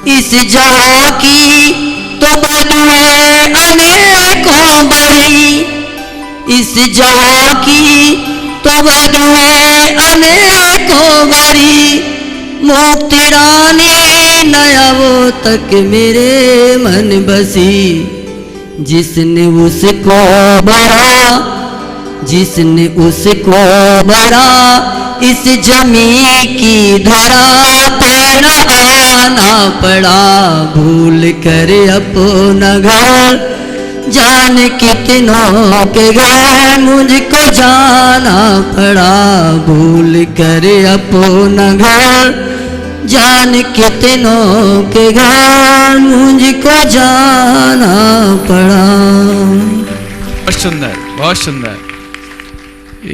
S6: इस जगह की तो बदुएं अनेकों बड़ी, इस जगह की तो बदुएं अनेकों बड़ी, मुक्ति रानी नया वो तक मेरे मन बसी। जिसने उसको बड़ा, जिसने उसको बड़ा, इस जमी की धरा पर आना पड़ा, भूल कर अपना घर जान कितनों के घर मुझको जाना पड़ा, भूल कर अपना घर जान कितनों के घर मुझको जाना पड़ा।
S3: बहुत सुंदर, बहुत सुंदर।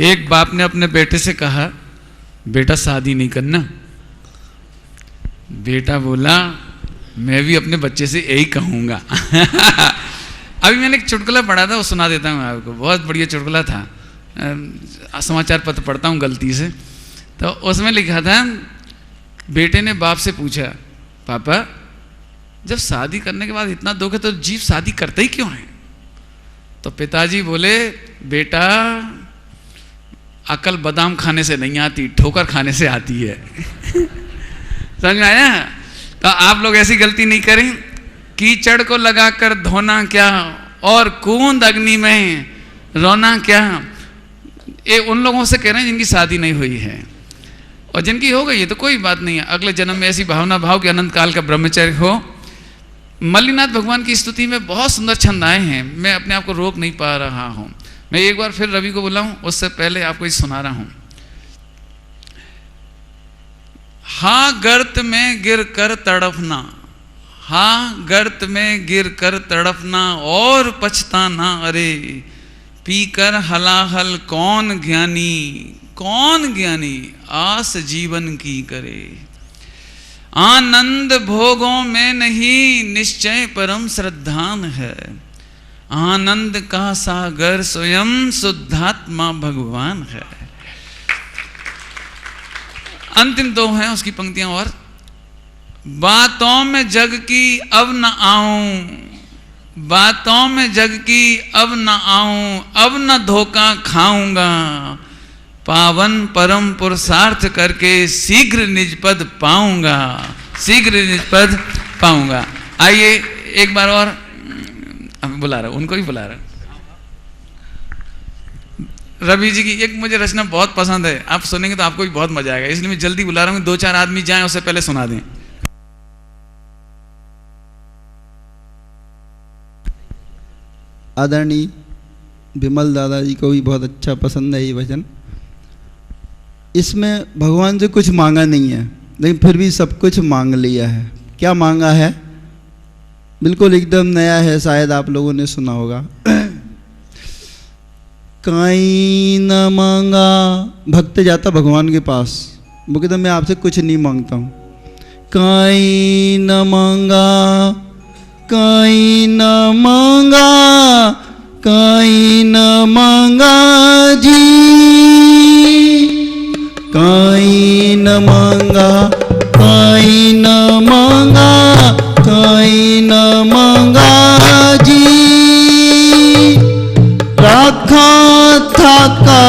S3: एक बाप ने अपने बेटे से कहा, बेटा शादी नहीं करना। बेटा बोला, मैं भी अपने बच्चे से यही कहूँगा। अभी मैंने एक चुटकुला पढ़ा था, वो सुना देता हूँ आपको। बहुत बढ़िया चुटकुला था, समाचार पत्र पढ़ता हूँ गलती से। तो उसमें लिखा था, बेटे ने बाप से पूछा, पापा जब शादी करने के बाद इतना दुख है तो जीव शादी करते ही क्यों है? तो पिताजी बोले, बेटा अकल बादाम खाने से नहीं आती, ठोकर खाने से आती है। समझ में आया? तो आप लोग ऐसी गलती नहीं करें। कीचड़ को लगाकर धोना क्या और कूंद अग्नि में रोना क्या। ये उन लोगों से कह रहे हैं जिनकी शादी नहीं हुई है, और जिनकी हो गई है तो कोई बात नहीं है। अगले जन्म में ऐसी भावना भाव के अनंत काल का ब्रह्मचर्य हो। मल्लीनाथ भगवान की स्तुति में बहुत सुंदर छंद आए हैं, मैं अपने आप को रोक नहीं पा रहा हूं। मैं एक बार फिर रवि को बुलाऊं, उससे पहले आपको ये सुना रहा हूं। हाँ गर्त में गिर कर तड़पना, हाँ गर्त में गिर कर तड़पना और पछताना, अरे पीकर हलाहल कौन ज्ञानी, कौन ज्ञानी आस जीवन की करे। आनंद भोगों में नहीं निश्चय परम श्रद्धान है, आनंद का सागर स्वयं शुद्धात्मा भगवान है। अंतिम दो हैं उसकी पंक्तियां और। बातों में जग की अब न आऊं, बातों में जग की अब न आऊं, अब न धोखा खाऊंगा, पावन परम पुरुषार्थ करके शीघ्र निजपद पाऊंगा, शीघ्र निजपद पाऊंगा। आइए एक बार और बुला रहा, उनको भी बुला रहा। रवि जी की एक मुझे रचना बहुत पसंद है, आप सुनेंगे तो आपको भी बहुत मजा आएगा, इसलिए मैं जल्दी बुला रहा हूँ। दो चार आदमी जाएं, उससे पहले सुना दें।
S5: आदरणीय विमल दादाजी को भी बहुत अच्छा पसंद है ये भजन। इसमें भगवान से कुछ मांगा नहीं है, लेकिन फिर भी सब कुछ मांग लिया है। क्या मांगा है? बिल्कुल एकदम नया है, शायद आप लोगों ने सुना होगा। काई न मांगा, भक्त जाता भगवान के पास, वो कहता मैं आपसे कुछ नहीं मांगता हूँ। काई न मांगा, काई न मांगा, काई न मांगा जी, काई न मांगा, काई न मांगा, काई न मांगा जी, रखा था का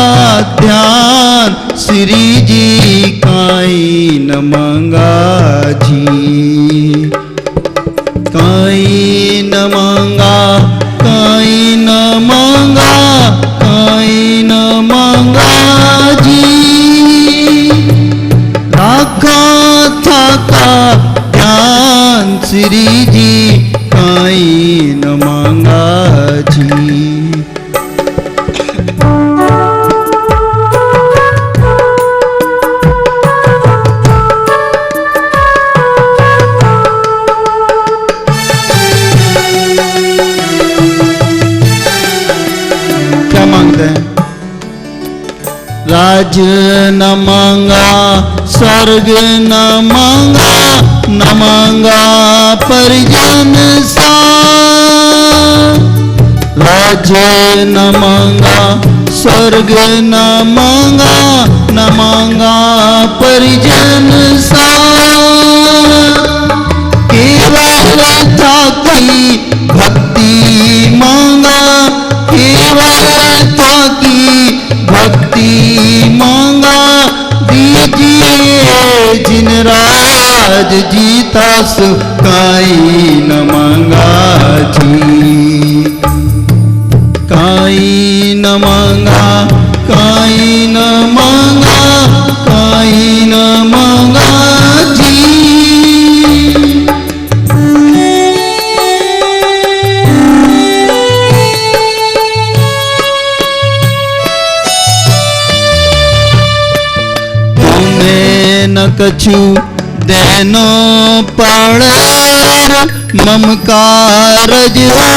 S5: ध्यान श्री जी, काई न मांगा जी, काई न मांगा, काई न मांगा, काई न मांगा जी, रखा था का ध्यान श्री जी, काई न मांगा जी। राज न मांगा, स्वर्ग न मांगा, न मांगा परिजन सा। राज न मांगा, स्वर्ग न मांगा, न मांगा परिजन सा। केवल था की भक्ति मांगा, केवल था की भक्ति मांगा। दीजिए जिन राज जीता सो काई न मांगा जी, काई न मांगा, काई न मांगा, काई न मांगा जी। न कछु देनो पड़े, ममकार राजा।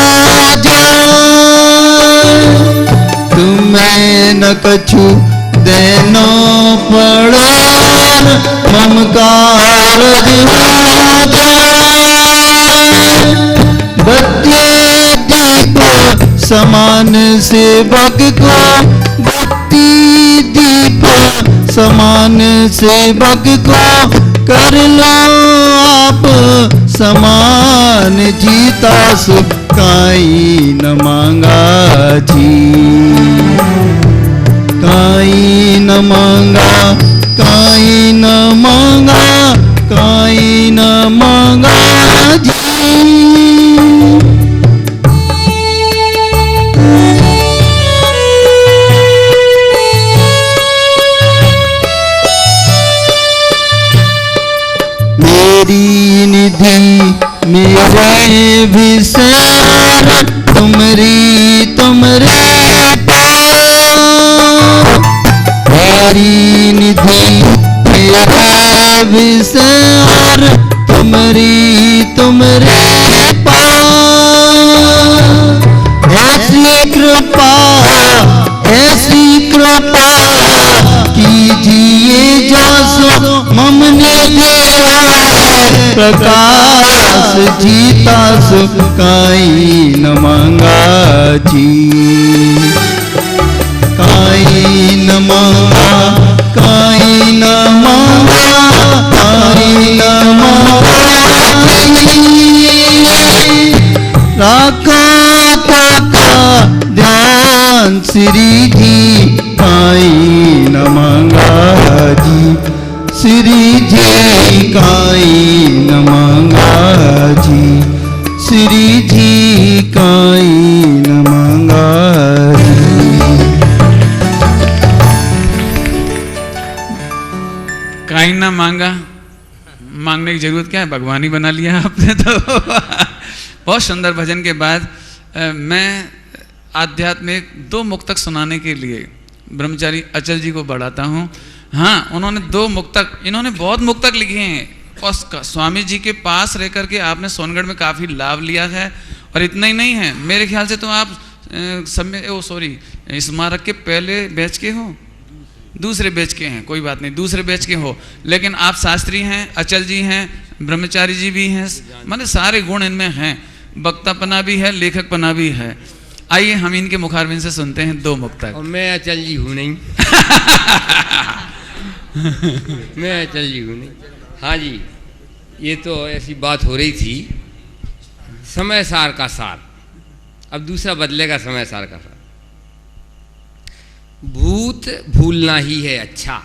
S5: तुम्हें न कछु देनो पड़े, ममकार राजा। बत्ती दीप समान सेवक को, बत्ती दीप समान सेवक को कर लो आप समान। जीता सो काई न मांगा जी, काई न मांगा, काई न मांगा, काई न मांगा जी। मेरी निधि मेरे विषय, तुमरी तुमरे पार। मेरी निधि मेरे विषय, तुमरी तुमरे पार। ऐसी कृपा, ऐसी कृपा कीजिए जैसो ममने प्रकाश। जीता सो काई न मांगा जी, काई न मांगा, काई न मांगा, काई न मांगा जी। राखो का ध्यान श्री जी, काई न मांगा जी। श्री जी काई न मांगा जी, श्री जी काई न मांगा जी।
S3: काई ना मांगा, मांगने की जरूरत क्या है, भगवान ही बना लिया आपने तो। बहुत सुंदर भजन के बाद मैं आध्यात्मिक 2 मुक्तक सुनाने के लिए ब्रह्मचारी अचल जी को बढ़ाता हूँ। हाँ, उन्होंने 2 मुक्तक, इन्होंने बहुत मुक्तक लिखे हैं और स्वामी जी के पास रह करके आपने सोनगढ़ में काफ़ी लाभ लिया है। और इतना ही नहीं है, मेरे ख्याल से तो आप स्मारक के पहले बैच के हो, दूसरे बैच के हैं, कोई बात नहीं, दूसरे बैच के हो, लेकिन आप शास्त्री हैं, अचल जी हैं, ब्रह्मचारी जी भी हैं, माने सारे गुण इनमें हैं, वक्तापना भी है, लेखकपना भी है। आइए हम इनके मुखारबिन से सुनते हैं 2 मुक्तक।
S7: और मैं अचल जी हूँ नहीं। मैं अचल जी हूँ नहीं। हाँ जी, ये तो ऐसी बात हो रही थी, समय सार का सार। अब दूसरा बदलेगा समय सार का सार। भूत भूलना ही है अच्छा,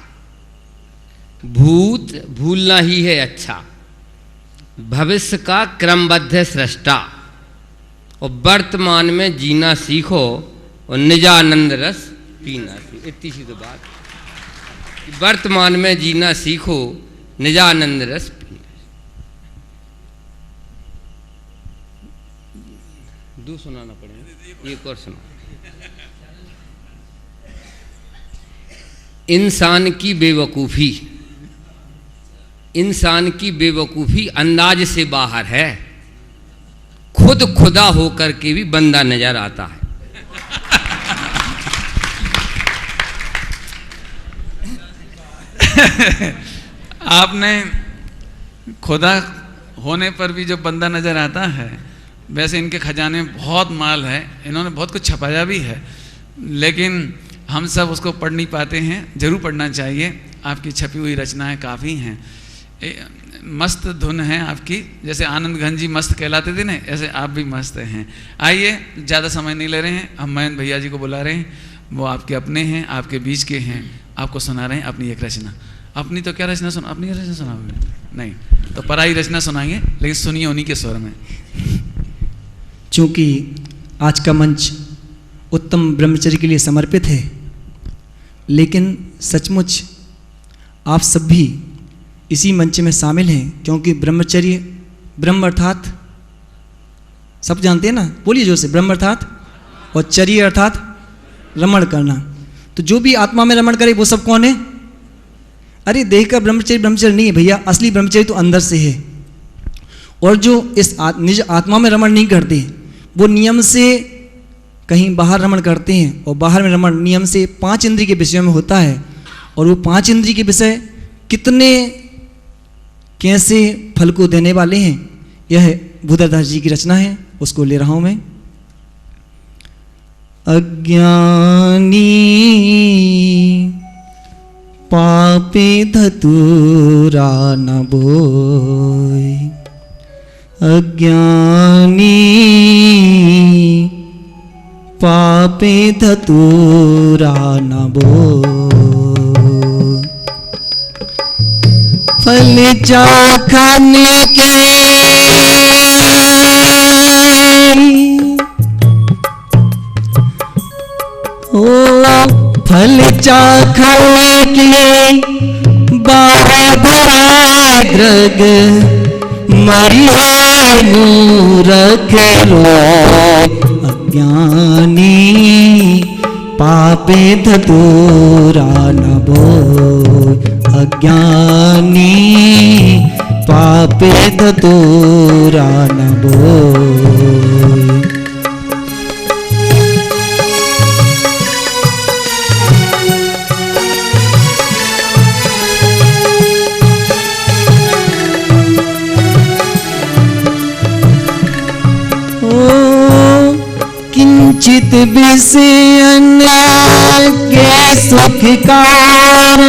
S7: भूत भूलना ही है अच्छा, भविष्य का क्रमबद्ध सृष्टा। और वर्तमान में जीना सीखो और निजानंद रस पीना सीखो। इतनी सी तो बात, वर्तमान में जीना सीखो, निजानंद रस पीना। 2 सुनाना पड़ेगा, एक और सुना। इंसान की बेवकूफ़ी, इंसान की बेवकूफ़ी अंदाज से बाहर है, खुद खुदा होकर के भी बंदा नजर आता है।
S3: आपने खुदा होने पर भी जो बंदा नज़र आता है, वैसे इनके खजाने में बहुत माल है, इन्होंने बहुत कुछ छपाया भी है, लेकिन हम सब उसको पढ़ नहीं पाते हैं। जरूर पढ़ना चाहिए। आपकी छपी हुई रचनाएं काफ़ी हैं, मस्त धुन है आपकी। जैसे आनंद घन जी मस्त कहलाते थे ना, ऐसे आप भी मस्त हैं। आइए, ज़्यादा समय नहीं ले रहे हैं, हम मयंक भैया जी को बुला रहे हैं। वो आपके अपने हैं, आपके बीच के हैं, आपको सुना रहे हैं अपनी एक रचना। अपनी तो क्या रचना सुना, अपनी रचना सुनाओगे? नहीं तो पराई रचना सुनाएंगे, लेकिन सुनिए उन्हीं के स्वर में।
S8: चूँकि आज का मंच उत्तम ब्रह्मचर्य के लिए समर्पित है, लेकिन सचमुच आप सब भी इसी मंच में शामिल हैं, क्योंकि ब्रह्मचर्य, ब्रह्म अर्थात सब जानते हैं ना, बोलिए जोर से, ब्रह्म अर्थात, और चर्य अर्थात रमण करना। तो जो भी आत्मा में रमण करे वो सब कौन है? अरे देह का ब्रह्मचर्य ब्रह्मचर्य नहीं है भैया, असली ब्रह्मचर्य तो अंदर से है। और जो इस निज आत्मा में रमण नहीं करते, वो नियम से कहीं बाहर रमण करते हैं, और बाहर में रमण नियम से 5 इंद्रिय के विषयों में होता है। और वो 5 इंद्रिय के विषय कितने कैसे फल को देने वाले हैं, यह भूधरदास जी की रचना है, उसको ले रहा हूं मैं। अज्ञानी पापे धतूरा न बोय, अज्ञानी पापे धतूरा न बोय, फल चाखने के फल चाखने के बाग्रग मरिया मूरख लो, अज्ञानी पापे धतूरा न बोय, अज्ञानी पापे धतूरा न बोय। किंचित विषयन के सुख कारण,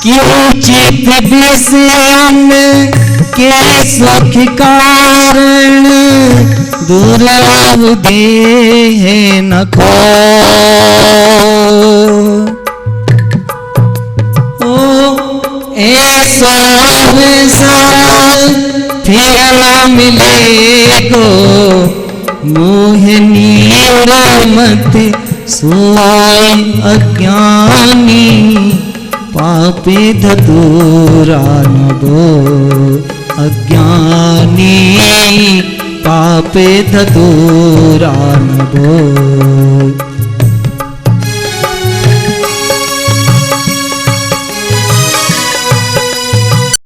S8: किंचित विषयन के सुख कारण, दुर्लभ देह न को, ऐसा फिर न मिले को, मोहिनी मत सोय, अज्ञानी पापे धतूरा न बोय, अज्ञानी पापे धतूरा न बोय।